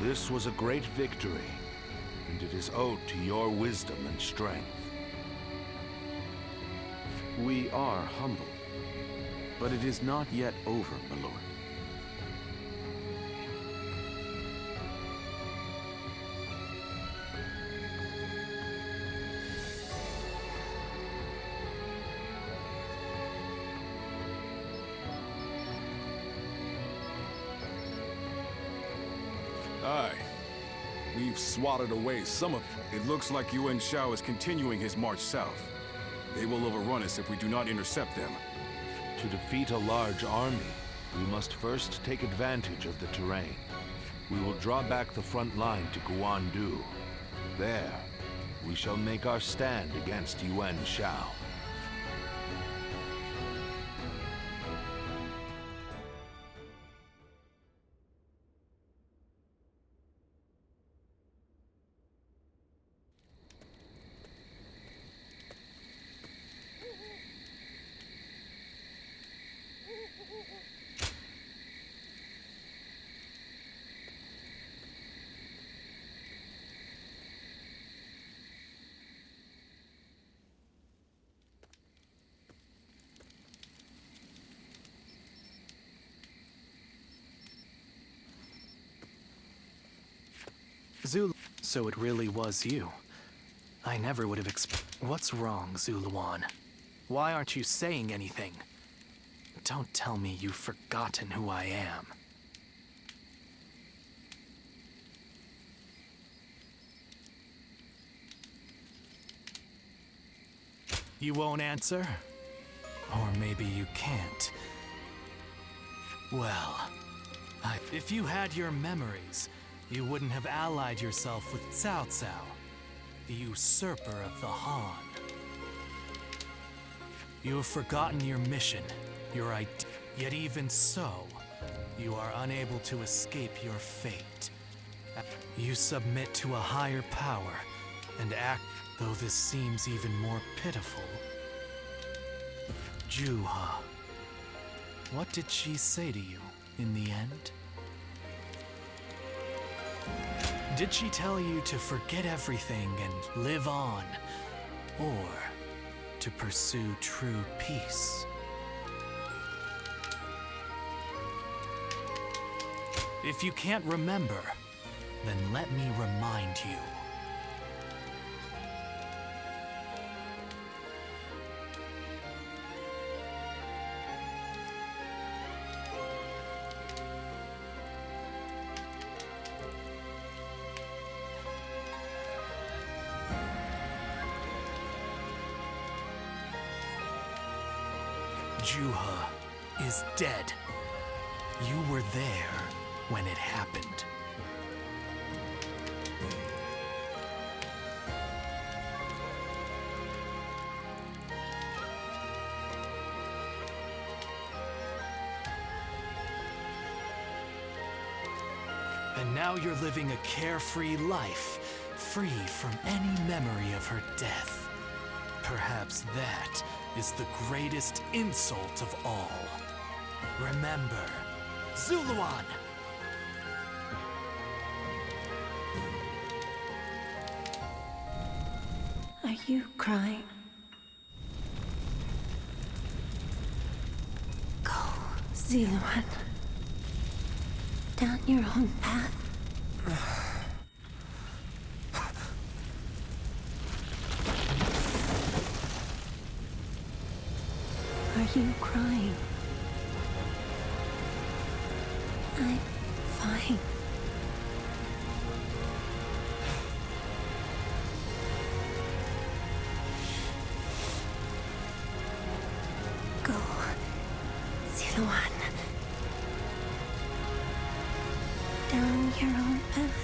This was a great victory, and it is owed to your wisdom and strength. We are humble, but it is not yet over, my lord. Aye. We've swatted away some of them. It looks like Yuan Shao is continuing his march south. They will overrun us if we do not intercept them. To defeat a large army, we must first take advantage of the terrain. We will draw back the front line to Guandu. There, we shall make our stand against Yuan Shao. So it really was you. I never would have What's wrong, Zuluan? Why aren't you saying anything? Don't tell me you've forgotten who I am. You won't answer? Or maybe you can't. Well, if you had your memories, you wouldn't have allied yourself with Cao Cao, the usurper of the Han. You have forgotten your mission, yet even so, you are unable to escape your fate. You submit to a higher power and act, though this seems even more pitiful. Juha, what did she say to you in the end? Did she tell you to forget everything and live on, or to pursue true peace? If you can't remember, then let me remind you. Juha is dead. You were there when it happened. And now you're living a carefree life, free from any memory of her death. Perhaps that is the greatest insult of all. Remember, Zuluan! Are you crying? Go, Zuluan. Down your own path. Are you crying? I'm fine. Go, Zuluan. Down your own path.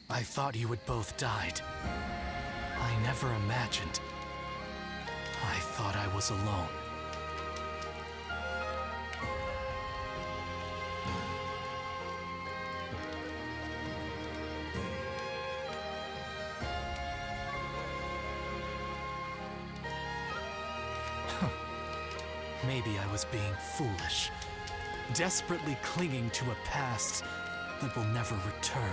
I thought you had both died. I never imagined. I thought I was alone. Maybe I was being foolish, desperately clinging to a past that will never return.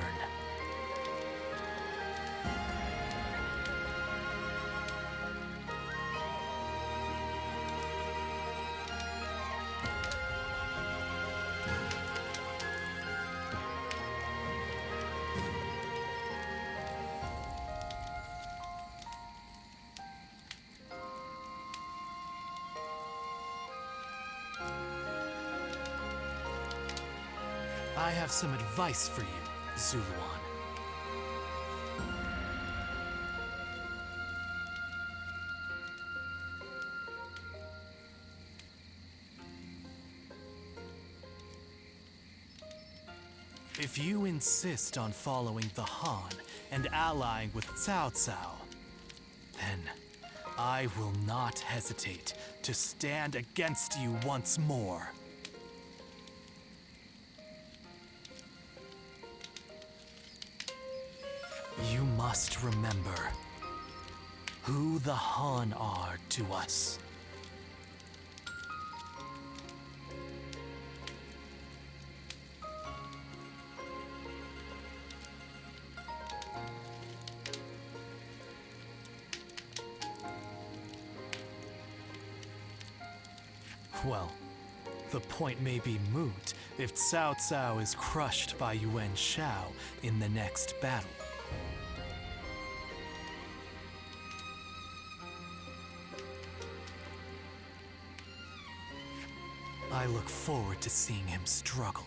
I have some advice for you, Zuluan. If you insist on following the Han and allying with Cao Cao, then I will not hesitate to stand against you once more. You must remember who the Han are to us. Well, the point may be moot if Cao Cao is crushed by Yuan Shao in the next battle. I look forward to seeing him struggle.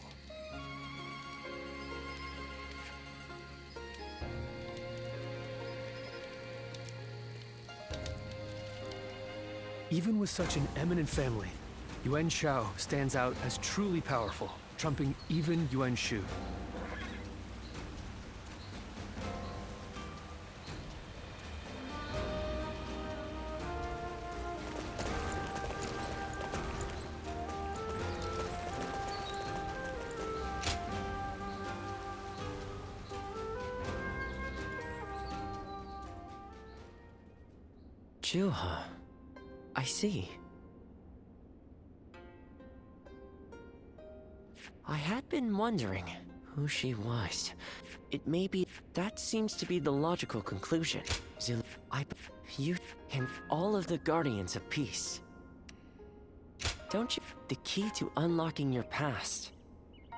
Even with such an eminent family, Yuan Shao stands out as truly powerful, trumping even Yuan Shu. Juha, I see. I had been wondering who she was. It may be that seems to be the logical conclusion. You and all of the Guardians of Peace. Don't you? The key to unlocking your past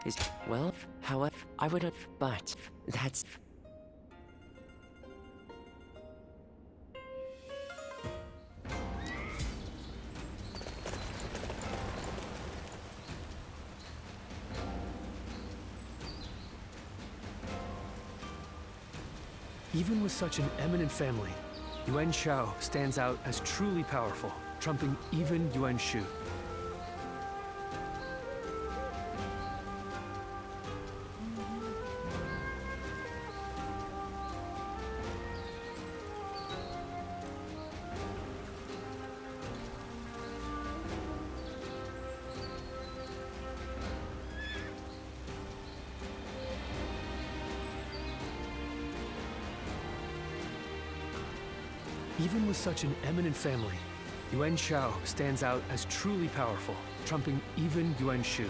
is, well, however, I would, but that's. Even with such an eminent family, Yuan Shao stands out as truly powerful, trumping even Yuan Shu. Even with such an eminent family, Yuan Shao stands out as truly powerful, trumping even Yuan Shu.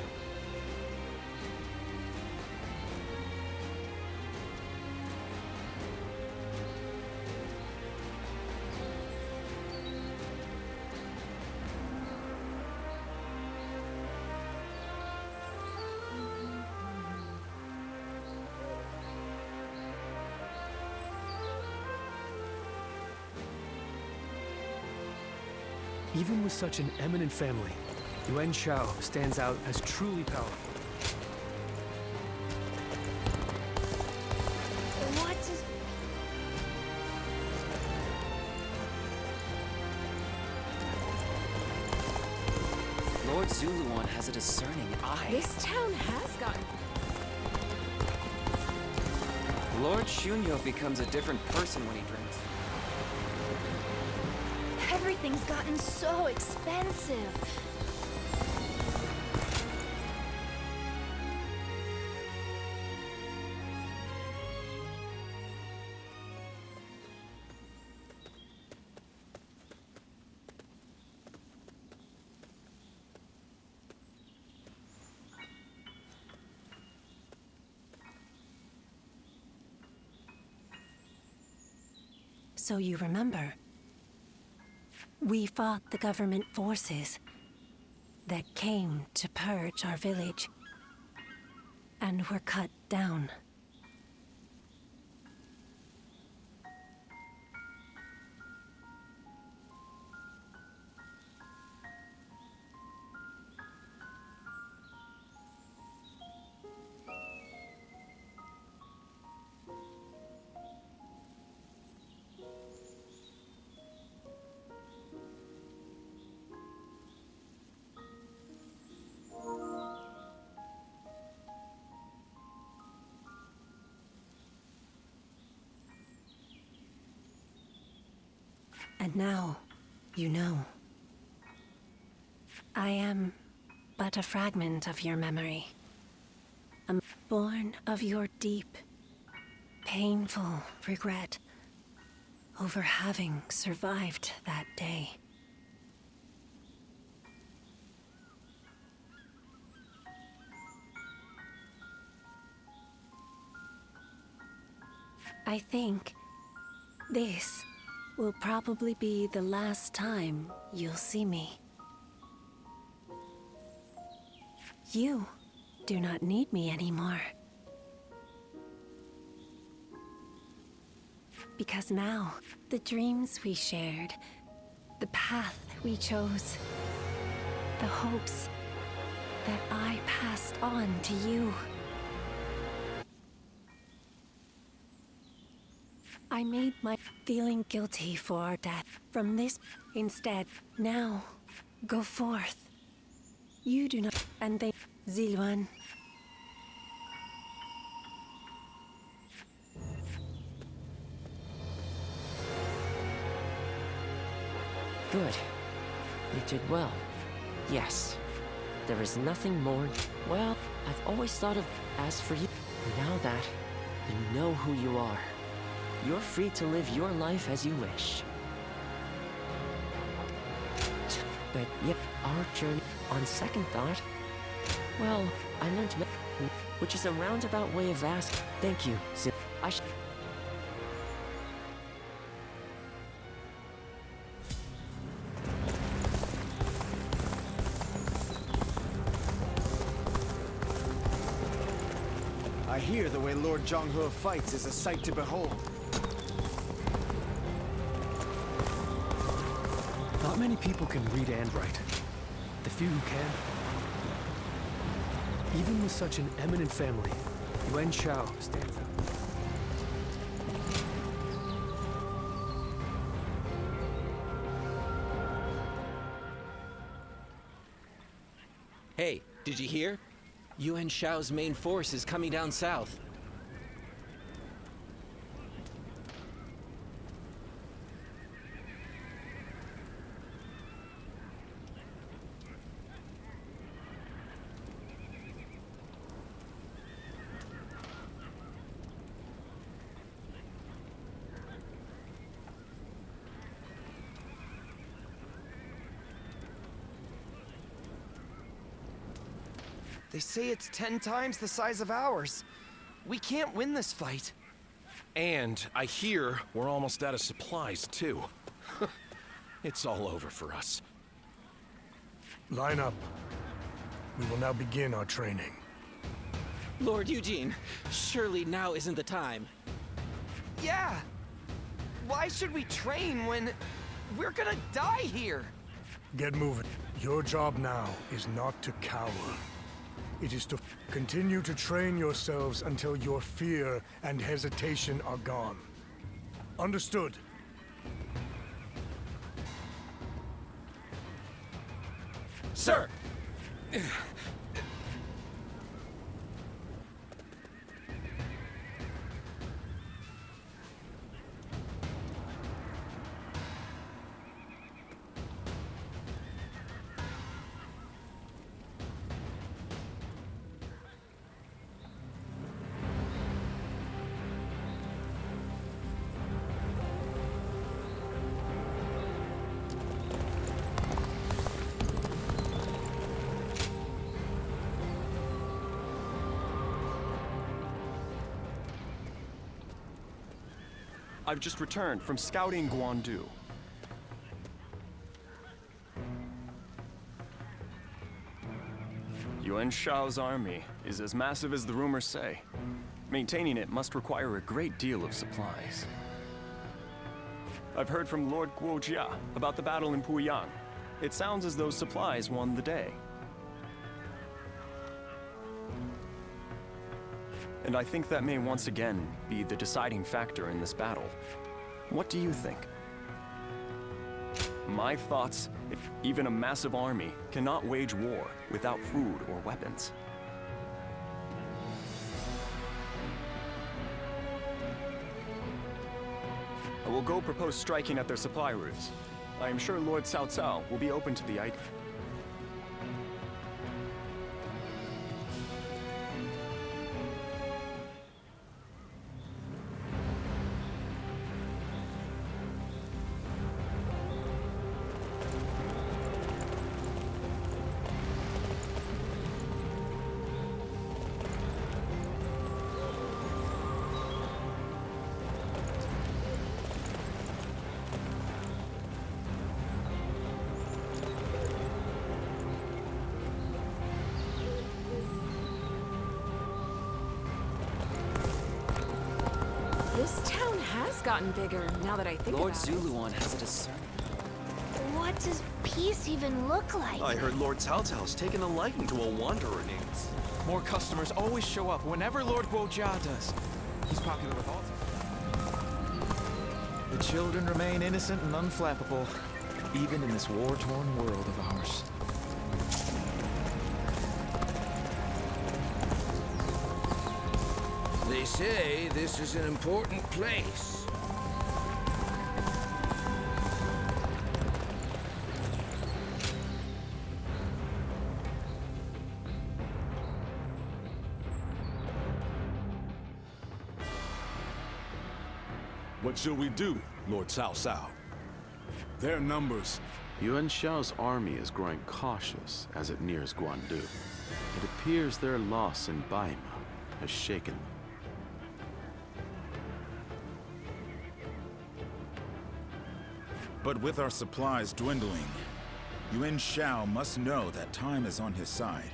Even with such an eminent family, Yuan Shao stands out as truly powerful. What is... Lord Zuluan has a discerning eye. This town has gotten... Lord Shunyo becomes a different person when he drinks. Everything's gotten so expensive. So you remember? We fought the government forces that came to purge our village and were cut down. And now, you know. I am but a fragment of your memory. I'm born of your deep, painful regret over having survived that day. I think this will probably be the last time you'll see me. You do not need me anymore. Because now, the dreams we shared, the path we chose, the hopes that I passed on to you. I made my feeling guilty for our death from this. Instead, now, go forth. You do not, and they, Zilwan. Good. You did well. Yes. There is nothing more. Well, I've always thought of as for you. Now that you know who you are, you're free to live your life as you wish. But yet, our journey, on second thought, well, I learned which is a roundabout way of asking. Thank you, Zil. I hear the way Lord Zhonghe fights is a sight to behold. Not many people can read and write. The few who can. Even with such an eminent family, Yuan Shao stands out. Hey, did you hear? Yuan Shao's main force is coming down south. They say it's 10 times the size of ours. We can't win this fight. And I hear we're almost out of supplies, too. It's all over for us. Line up. We will now begin our training. Lord Eugene, surely now isn't the time. Yeah! Why should we train when we're gonna die here? Get moving. Your job now is not to cower. It is to continue to train yourselves until your fear and hesitation are gone. Understood? Sir! I've just returned from scouting Guandu. Yuan Shao's army is as massive as the rumors say. Maintaining it must require a great deal of supplies. I've heard from Lord Guojia about the battle in Puyang. It sounds as though supplies won the day. And I think that may once again be the deciding factor in this battle. What do you think? My thoughts, even a massive army cannot wage war without food or weapons. I will go propose striking at their supply routes. I am sure Lord Cao Cao will be open to the idea. This town has gotten bigger, now that I think Lord about Zuluan has a discernment. What does peace even look like? I heard Lord Cao Cao's taken a liking to a wanderer named. More customers always show up whenever Lord Guojia does. He's popular with all. The children remain innocent and unflappable, even in this war-torn world of ours. They say this is an important place. What shall we do, Lord Cao Cao? Their numbers. Yuan Shao's army is growing cautious as it nears Guandu. It appears their loss in Baima has shaken them. But with our supplies dwindling, Yuan Shao must know that time is on his side.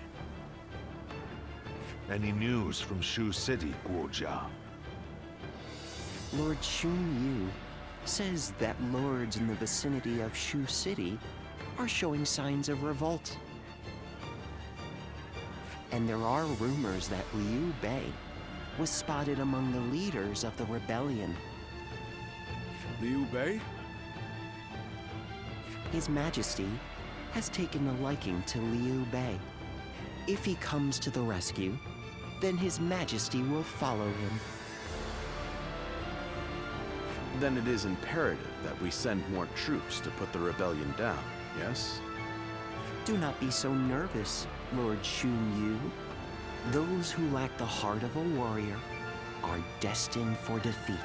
Any news from Shu City, Guojia? Lord Xun Yu says that lords in the vicinity of Shu City are showing signs of revolt. And there are rumors that Liu Bei was spotted among the leaders of the rebellion. Liu Bei? His Majesty has taken a liking to Liu Bei. If he comes to the rescue, then His Majesty will follow him. Then it is imperative that we send more troops to put the rebellion down, yes? Do not be so nervous, Lord Xun Yu. Those who lack the heart of a warrior are destined for defeat.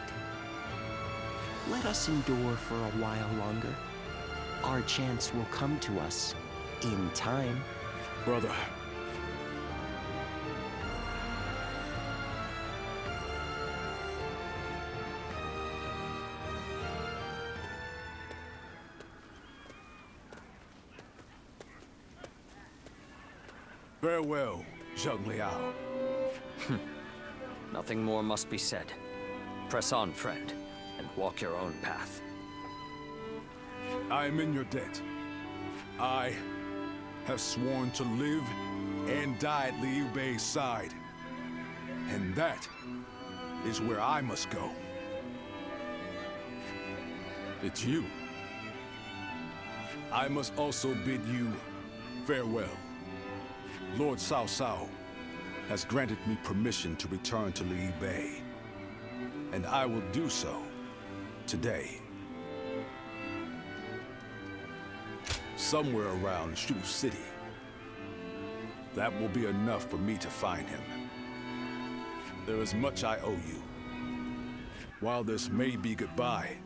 Let us endure for a while longer. Our chance will come to us in time. Brother. Farewell, Zheng Liao. Nothing more must be said. Press on, friend, and walk your own path. I am in your debt. I have sworn to live and die at Liu Bei's side. And that is where I must go. It's you. I must also bid you farewell. Lord Cao Cao has granted me permission to return to Liu Bei. And I will do so today. Somewhere around Shu City. That will be enough for me to find him. There is much I owe you. While this may be goodbye,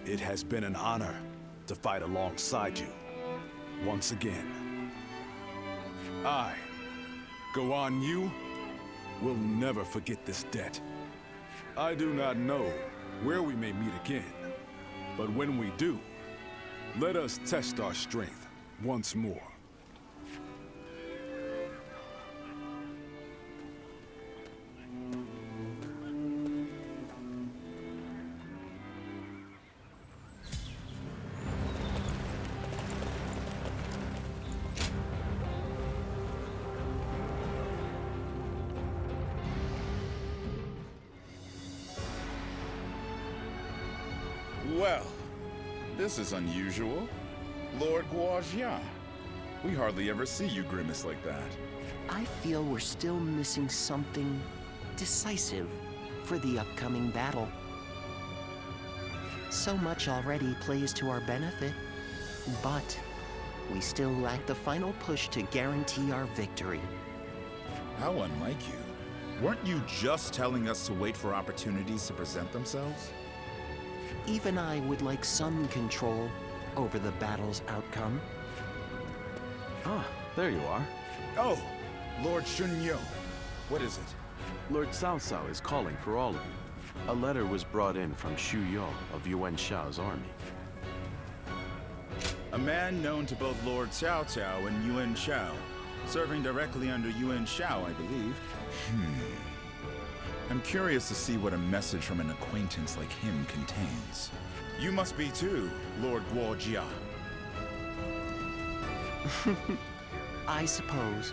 it has been an honor to fight alongside you once again. I, Guan Yu, will never forget this debt. I do not know where we may meet again, but when we do, let us test our strength once more. Well, this is unusual. Lord Guojia. We hardly ever see you grimace like that. I feel we're still missing something decisive for the upcoming battle. So much already plays to our benefit, but we still lack the final push to guarantee our victory. How unlike you. Weren't you just telling us to wait for opportunities to present themselves? Even I would like some control over the battle's outcome. Ah, there you are. Oh, Lord Shunyo. What is it? Lord Cao Cao is calling for all of you. A letter was brought in from Xu Yo of Yuan Shao's army. A man known to both Lord Cao Cao and Yuan Shao, serving directly under Yuan Shao, I believe. I'm curious to see what a message from an acquaintance like him contains. You must be too, Lord Guojia. I suppose.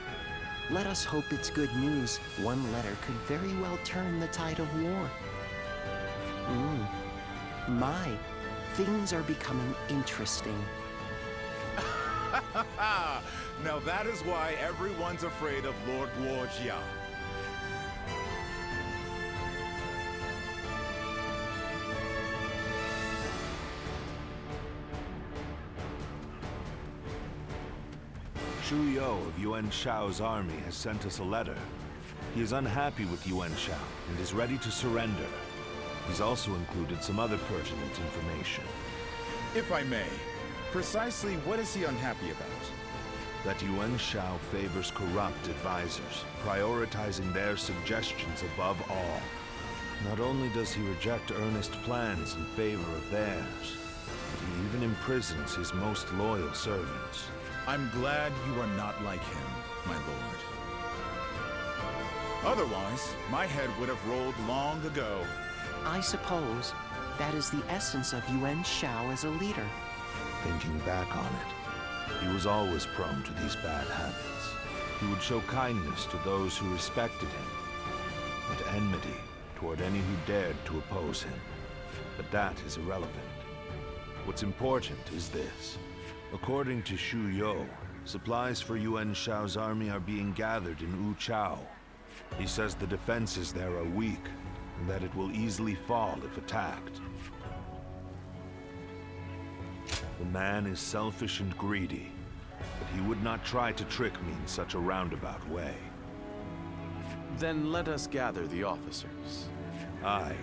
Let us hope it's good news. One letter could very well turn the tide of war. My, things are becoming interesting. Now that is why everyone's afraid of Lord Guojia. Xu Yo of Yuan Shao's army has sent us a letter. He is unhappy with Yuan Shao and is ready to surrender. He's also included some other pertinent information. If I may, precisely what is he unhappy about? That Yuan Shao favors corrupt advisors, prioritizing their suggestions above all. Not only does he reject earnest plans in favor of theirs, but he even imprisons his most loyal servants. I'm glad you are not like him, my lord. Otherwise, my head would have rolled long ago. I suppose that is the essence of Yuan Shao as a leader. Thinking back on it, he was always prone to these bad habits. He would show kindness to those who respected him, but enmity toward any who dared to oppose him. But that is irrelevant. What's important is this. According to Xu Yo, supplies for Yuan Shao's army are being gathered in Wu Chao. He says the defenses there are weak, and that it will easily fall if attacked. The man is selfish and greedy, but he would not try to trick me in such a roundabout way. Then let us gather the officers. Aye,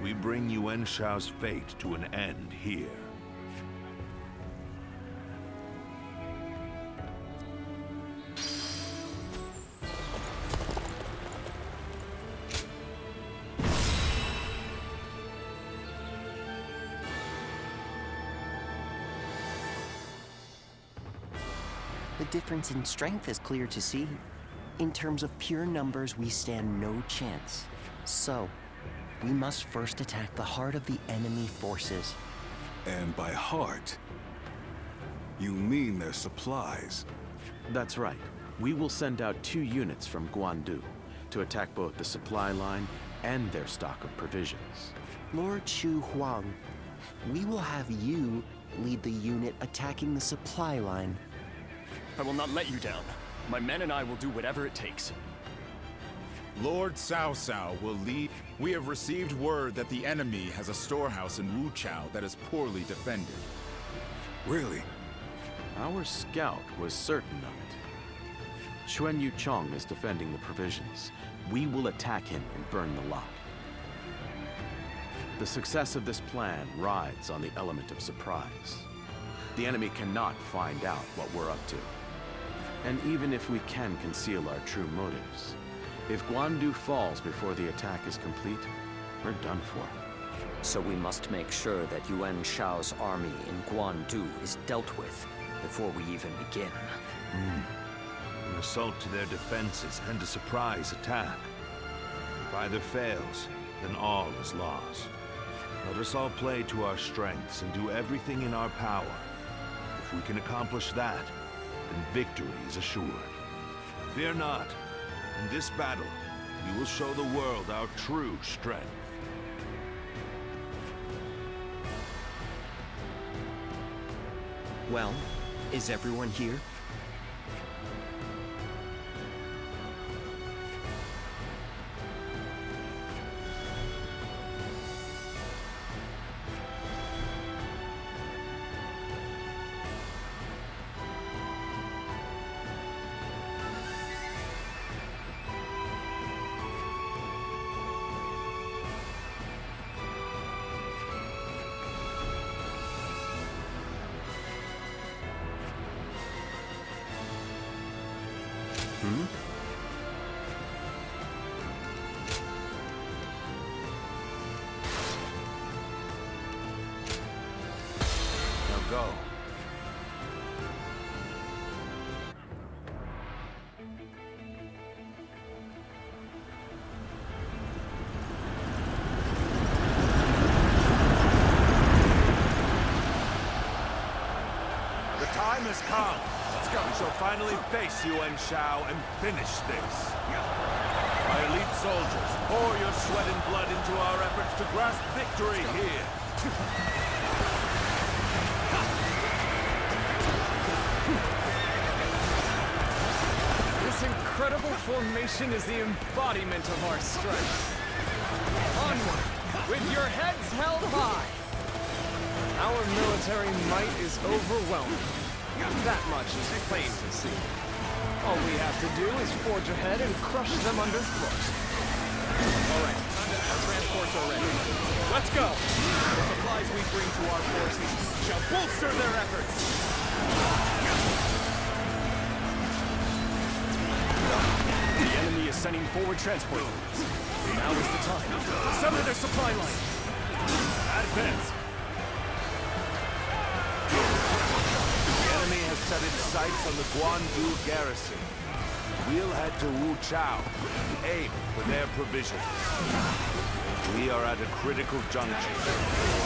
we bring Yuan Shao's fate to an end here. The difference in strength is clear to see. In terms of pure numbers, we stand no chance. So, we must first attack the heart of the enemy forces. And by heart, you mean their supplies? That's right. We will send out 2 units from Guandu to attack both the supply line and their stock of provisions. Lord Chu Huang, we will have you lead the unit attacking the supply line. I will not let you down. My men and I will do whatever it takes. Lord Cao Cao will lead. We have received word that the enemy has a storehouse in Wu Chao that is poorly defended. Really? Our scout was certain of it. Xuan Yu Chong is defending the provisions. We will attack him and burn the lot. The success of this plan rides on the element of surprise. The enemy cannot find out what we're up to. And even if we can conceal our true motives, if Guandu falls before the attack is complete, we're done for. So we must make sure that Yuan Shao's army in Guandu is dealt with before we even begin. An assault to their defenses and a surprise attack. If either fails, then all is lost. Let us all play to our strengths and do everything in our power. If we can accomplish that, then victory is assured. Fear not. In this battle, we will show the world our true strength. Well, is everyone here? Hmm? Now go. The time has come. Let's go. We shall finally face Yuan Shao and finish this. My elite soldiers, pour your sweat and blood into our efforts to grasp victory here. This incredible formation is the embodiment of our strength. Onward, with your heads held high. Our military might is overwhelming. That much is plain to see. All we have to do is forge ahead and crush them underfoot. All right, transports are ready. Let's go! The supplies we bring to our forces shall bolster their efforts. The enemy is sending forward transport units. Now is the time. Sever their supply line. Advance! The enemy has set its sights on the Guandu garrison. We'll head to Wu Chao and aim for their provisions. We are at a critical juncture, so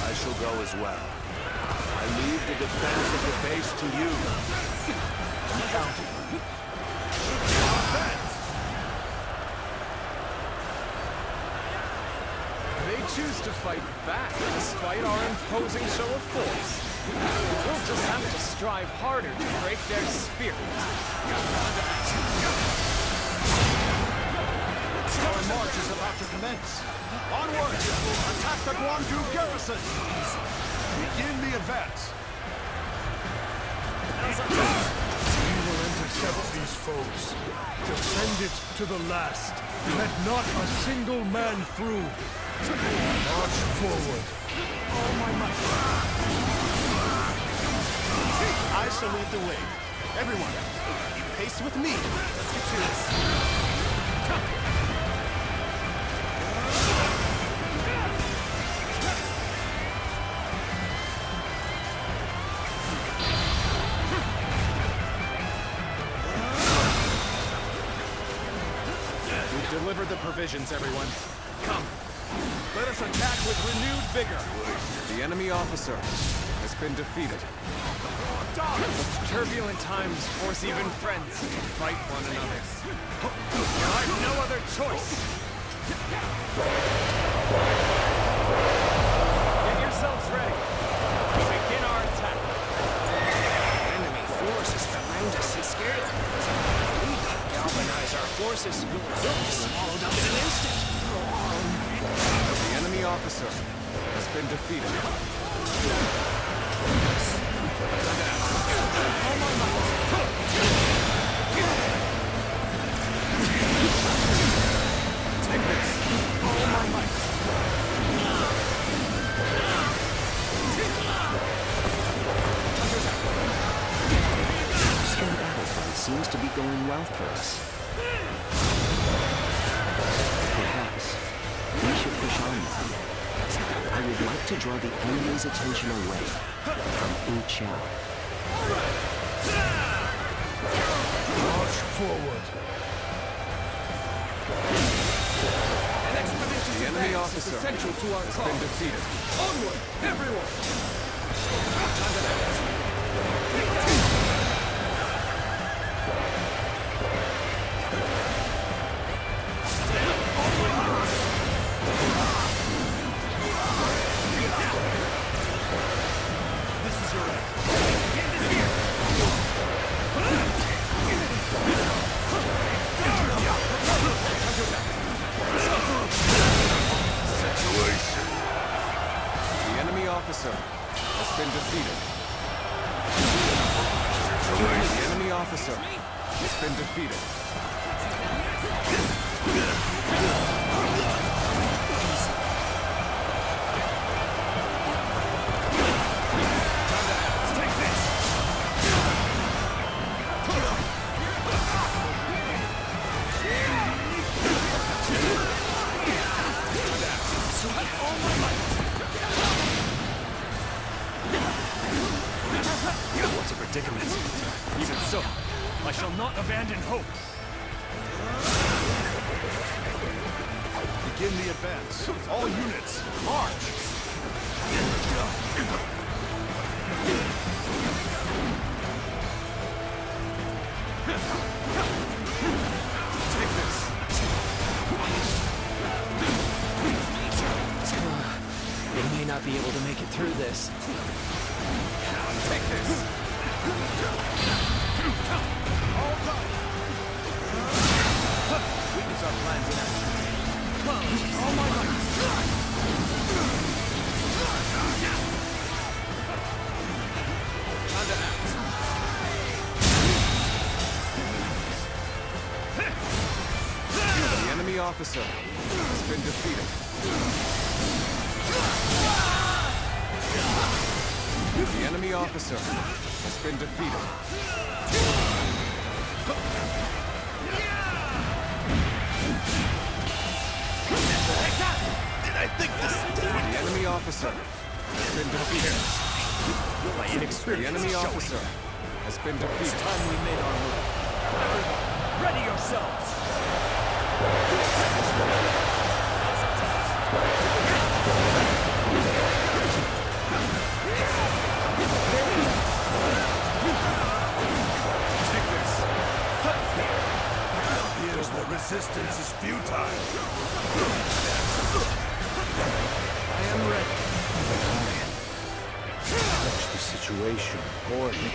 I shall go as well. I leave the defense of the base to you. I'm counting on you. Advance! They choose to fight back despite our imposing show of force. We'll just have to strive harder to break their spirit. Our march is about to commence. Onward! Attack the Guandu garrison! Begin the advance. We will intercept these foes. Defend it to the last. Let not a single man through. March forward. All my might. I shall lead the way. Everyone, keep pace with me. Let's get to this. We've delivered the provisions, everyone. Come. Let us attack with renewed vigor. The enemy officer has been defeated. Such turbulent times force even friends to fight one another. I've no other choice. Get yourselves ready. We begin our attack. Enemy forces behind us and scared. If we don't galvanize our forces, they'll be swallowed up in an instant. The enemy officer has been defeated. Take this. All my might. Eastern battlefront seems to be going well for us. Perhaps we should push on now. I would like to draw the enemy's attention away from Wu Chao. March forward. An expedition's enemy officer essential to our has been defeated. Onward, everyone! Officer has been defeated. The enemy officer has been defeated. Take this! predicament. Even so, I shall not abandon hope. Begin the advance. All units, march! Take this. They may not be able to make it through this. Take this. Witness our plans in action. All my might. Time to act. The enemy officer has been defeated. The enemy officer has been defeated. Did I think this? The enemy officer has been defeated. My inexperience. The enemy officer has been defeated. It's time we made our move. Everyone, ready yourselves! Take this. Appears the resistance is futile. I am ready. Manage the situation poorly.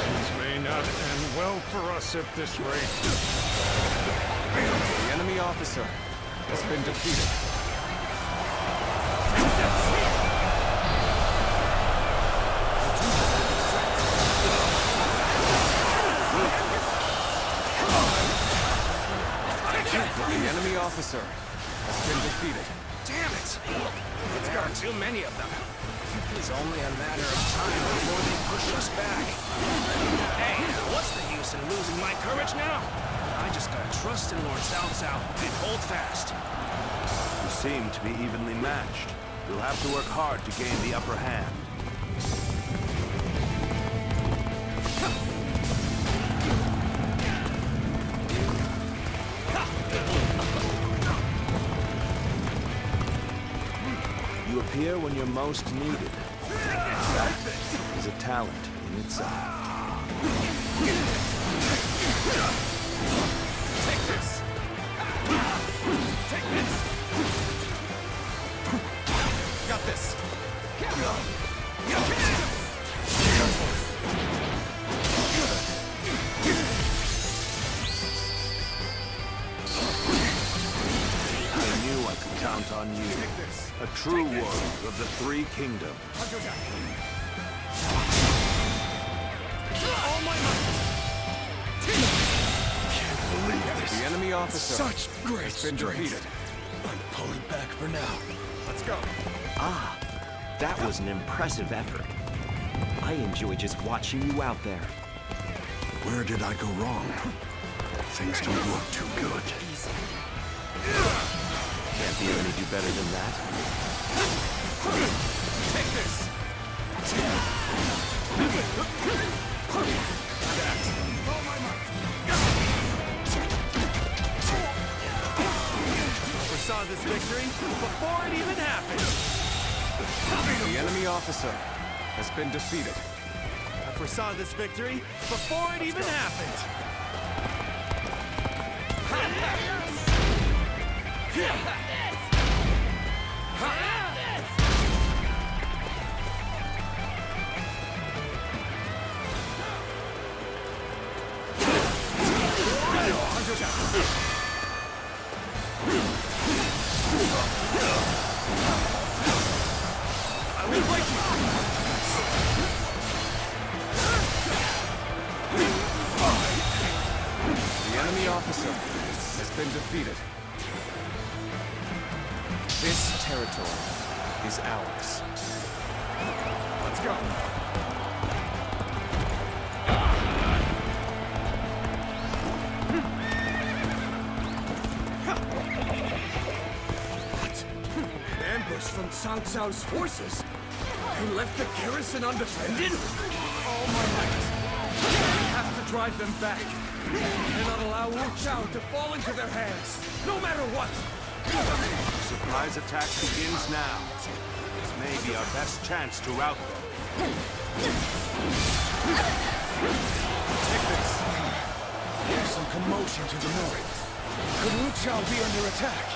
Things may not end well for us at this rate. The enemy officer has been defeated. The enemy officer has been defeated. Damn it! It's got too many of them. It's only a matter of time before they push us back. Hey, what's the use in losing my courage now? I just gotta trust in Lord Cao Cao and hold fast. You seem to be evenly matched. You'll have to work hard to gain the upper hand. You appear when you're most needed. That is a talent in itself. Take this! Take this! Got this! I knew I could count on you. A true warrior of the Three Kingdoms. All my might! Can't believe this. The enemy officer Such great has been strength. defeated. I'm pulling back for now. Let's go. Ah, that was an impressive effort. I enjoy just watching you out there. Where did I go wrong? Things don't look too good. Can't be any do better than that. Take this! All my might! Foresaw this victory before it even happened. The enemy officer has been defeated. I foresaw this victory before it even happened. I will break you! The enemy officer has been defeated. This territory is ours. Let's go! Cao Cao's forces? They left the garrison undefended? All my might. We have to drive them back. We cannot allow Wu Chao to fall into their hands, no matter what. Surprise attack begins now. This may be our best chance to rout them. Take this. There's some commotion to the north. Could Wu Chao be under attack?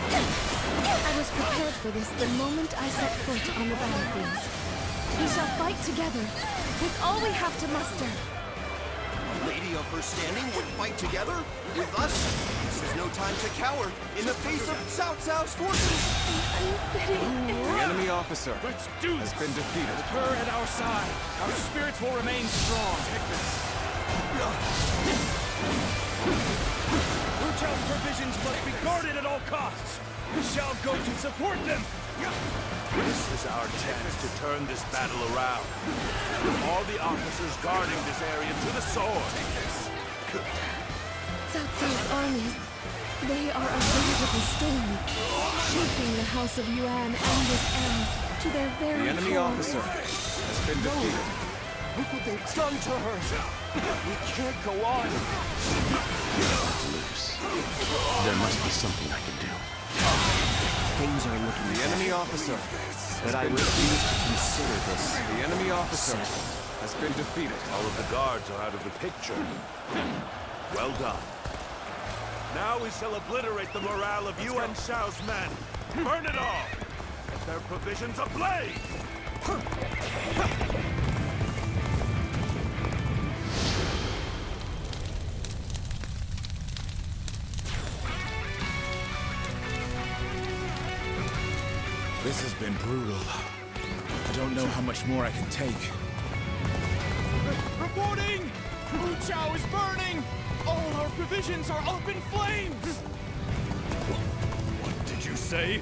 I was prepared for this the moment I set foot on the battlefield. We shall fight together, with all we have to muster. A lady of her standing would fight together? With us? This is no time to cower in the face of Cao Cao's forces! The enemy officer has been defeated. With her at our side, our spirits will remain strong. Take this. Wu Chao's provisions must be guarded at all costs. We shall go to support them. This is our chance to turn this battle around. All the officers guarding this area to the sword. Cao Cao's army, they are a veritable storm, shaking the House of Yuan and this era to their very The enemy core. officer has been defeated. Look what they've done to her! We can't go on! Loose. There must be something I can do. Things are looking The enemy officer but I refuse to consider this. The enemy officer has been defeated. All of the guards are out of the picture. Well done. Now we shall obliterate the morale of Yuan Shao's men. Burn it all! Set their provisions ablaze! This has been brutal. I don't know how much more I can take. Reporting! Wu Chao is burning! All our provisions are up in flames! What did you say?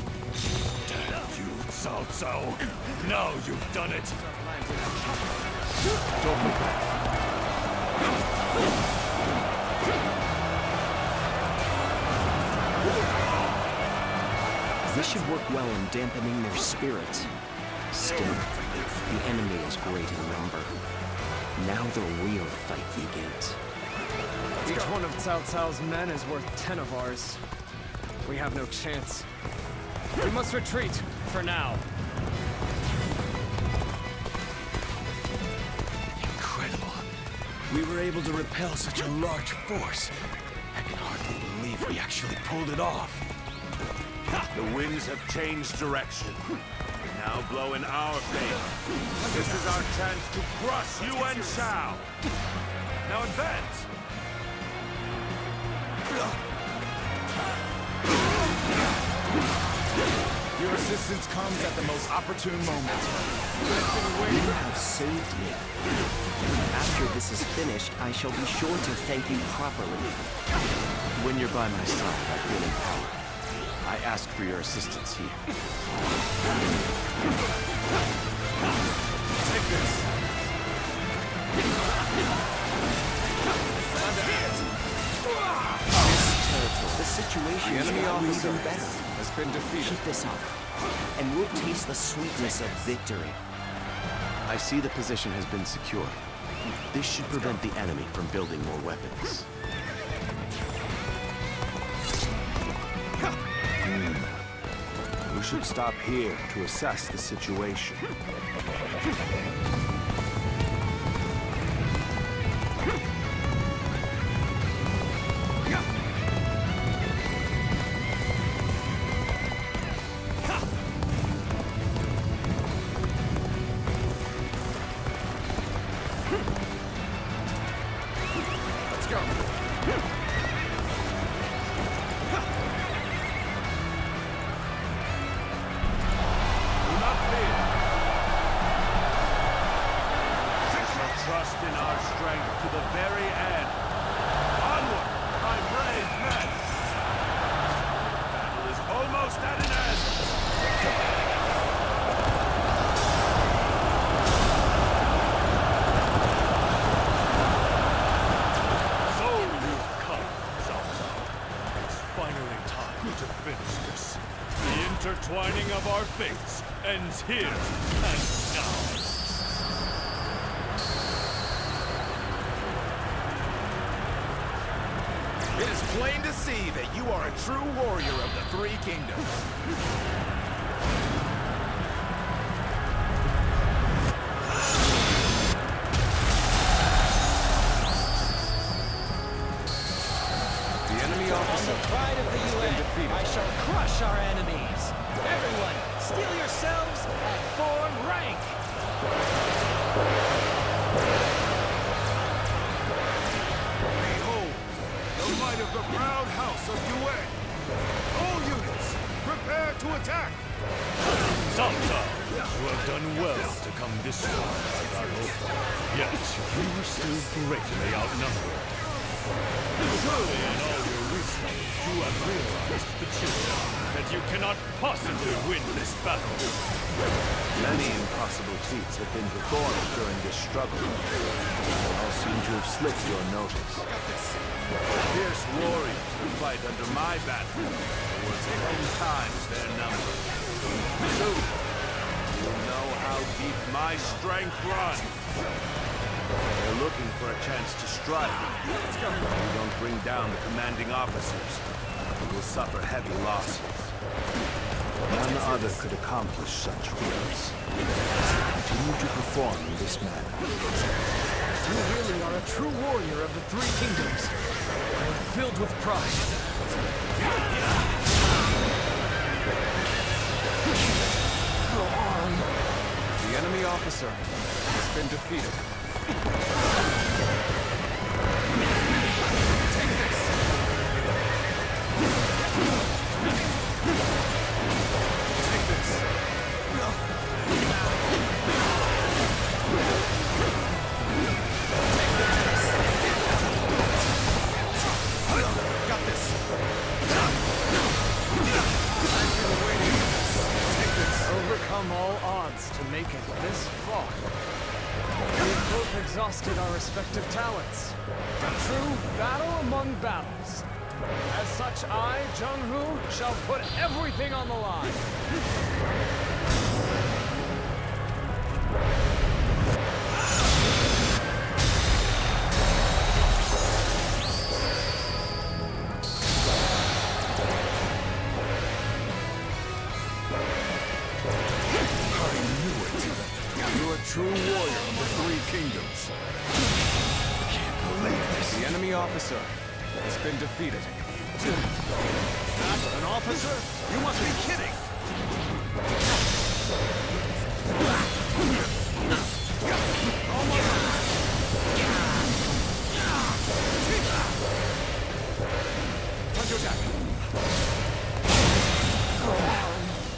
Damn you, Cao Cao. Now you've done it. Don't look back. This should work well in dampening their spirits. Still, the enemy is great in number. Now the real fight begins. Each one of Cao Cao's men is worth 10 of ours. We have no chance. We must retreat, for now. Incredible. We were able to repel such a large force. I can hardly believe we actually pulled it off. The winds have changed direction. They now blow in our favor. This is our chance to crush Yuan Shao. Now advance! Your assistance comes at the most opportune moment. You have saved me. After this is finished, I shall be sure to thank you properly. When you're by my side, I feel empowered. I ask for your assistance here. Take this. The situation The is enemy getting officer even better. has been defeated. Keep this up, and we'll taste the sweetness of victory. I see the position has been secured. This should prevent the enemy from building more weapons. We should stop here to assess the situation. Let's go. Trust in our strength to the very end. Onward, my brave men! The battle is almost at an end! So you've come, Cao Cao. It's finally of our fates ends here and now. It is plain to see that you are a true warrior of the Three Kingdoms. The enemy officer. On the pride of the UN, I shall crush our enemies. Everyone, steel yourselves and form rank. Behold, the might of the proud house of Yuan. All units, prepare to attack. Cao Cao, you have done well to come this far in the battle. Yet, you are still greatly outnumbered. Surely in all your wisdom, you have realized the truth, that you cannot possibly win this battle. Many impossible feats have been performed during this struggle. They all seem to have slipped your notice. Fierce warriors who fight under my banner are worth 10 times their number. Soon, you'll know how deep my strength runs. They're looking for a chance to strike. If you don't bring down the commanding officers, you will suffer heavy losses. None other could accomplish such feats. Continue to perform in this manner. You really are a true warrior of the Three Kingdoms. I am filled with pride. Go on. The enemy officer has been defeated. Take this! Take this! Got this. I've been waiting for this. Take this. Overcome all odds to make it this far. We've both exhausted our respective talents. A true battle among battles. As such, I, Jung-Hoo, shall put everything on the line. True warrior of the Three Kingdoms. I can't believe this. The enemy officer has been defeated. Not an officer? You must be kidding!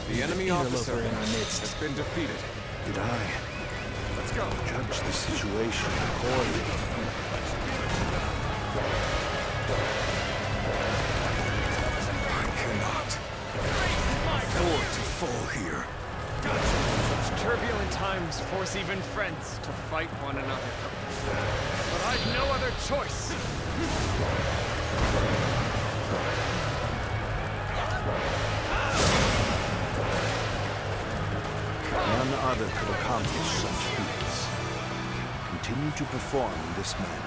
The enemy officer in our midst has been defeated. Did I? Let's go. Judge the situation poorly. I cannot afford to fall here. Such turbulent times force even friends to fight one another. But I've no other choice. None other could accomplish such feats. Continue to perform in this manner.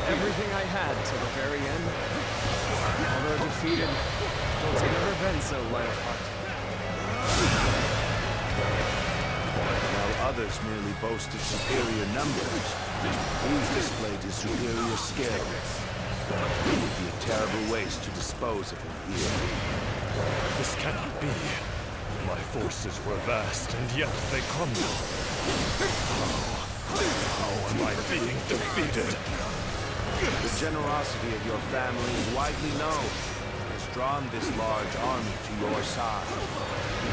Everything I had till the very end. Although defeated, I've never been so light of heart. While others merely boasted superior numbers, these displayed his superior skill. It would be a terrible waste to dispose of him here. This cannot be. My forces were vast, and yet they crumble. How am I being defeated? The generosity of your family is widely known, and has drawn this large army to your side.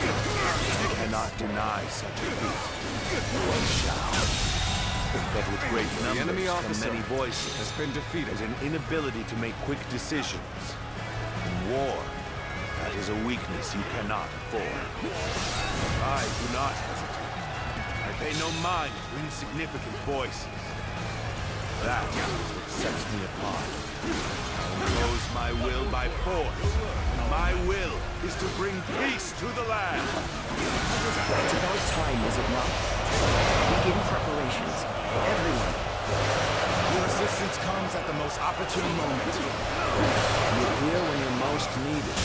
You cannot deny such a feat. One shall. But with great numbers, the enemy come officer many voices has been defeated. and an inability to make quick decisions. In war, that is a weakness you cannot afford. I do not hesitate. I pay no mind to insignificant voices. That is what sets me apart. I impose my will by force. And my will is to bring peace to the land. It's about time, is it not? Begin preparations. Everyone. Your assistance comes at the most opportune moment. You're here when you're most needed.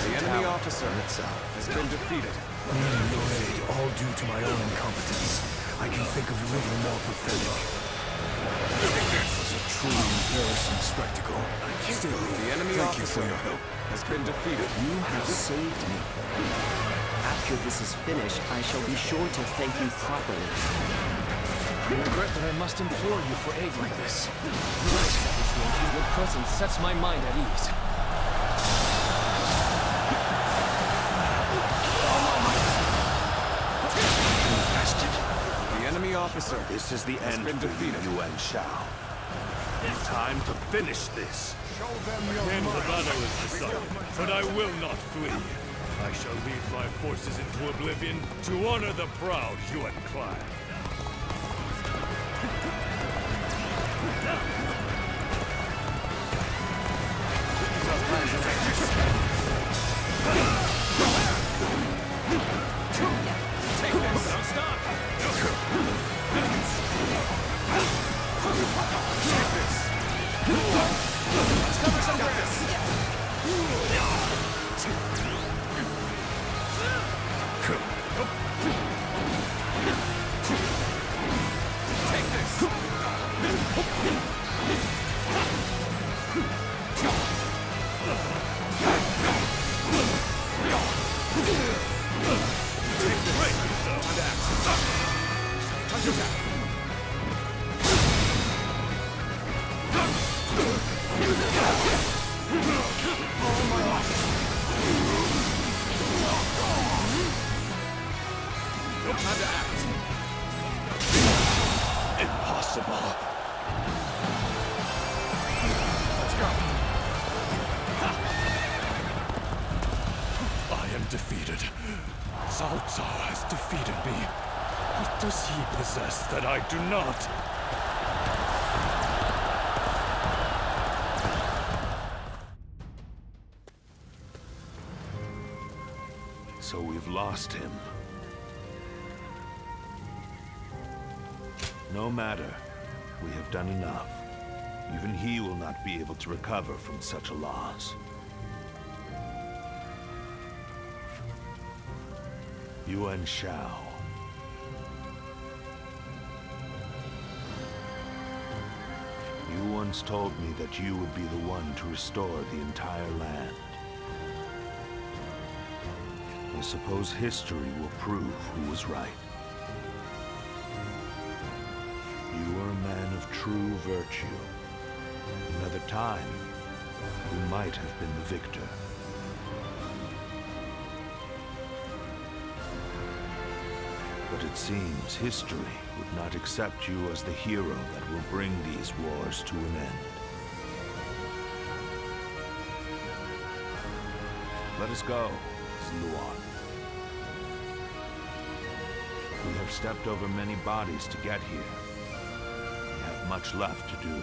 The enemy officer has been defeated. Needing your aid, all due to my own incompetence. I can think of little more pathetic. It was a truly embarrassing spectacle. Still, The enemy thank you for officer your help. has been defeated. You have saved me. After this is finished, I shall be sure to thank you properly. I regret that I must implore you for aid like this. But your presence sets my mind at ease. The enemy officer This is the has end been for defeated. you, Yuan Shao. Time to finish this. Again, the battle is decided, but I will not flee. I shall lead my forces into oblivion to honor the proud Yuan clan. Take this! Don't stop! Let's cover some ground! Take this! Time to act. Impossible. Let's go. I am defeated. Cao Cao has defeated me. What does he possess that I do not? So we've lost him. No matter. We have done enough. Even he will not be able to recover from such a loss. Yuan Shao. You once told me that you would be the one to restore the entire land. I suppose history will prove who was right. You were a man of true virtue. Another time, you might have been the victor. But it seems history would not accept you as the hero that will bring these wars to an end. Let us go, Luan. We have stepped over many bodies to get here. We have much left to do.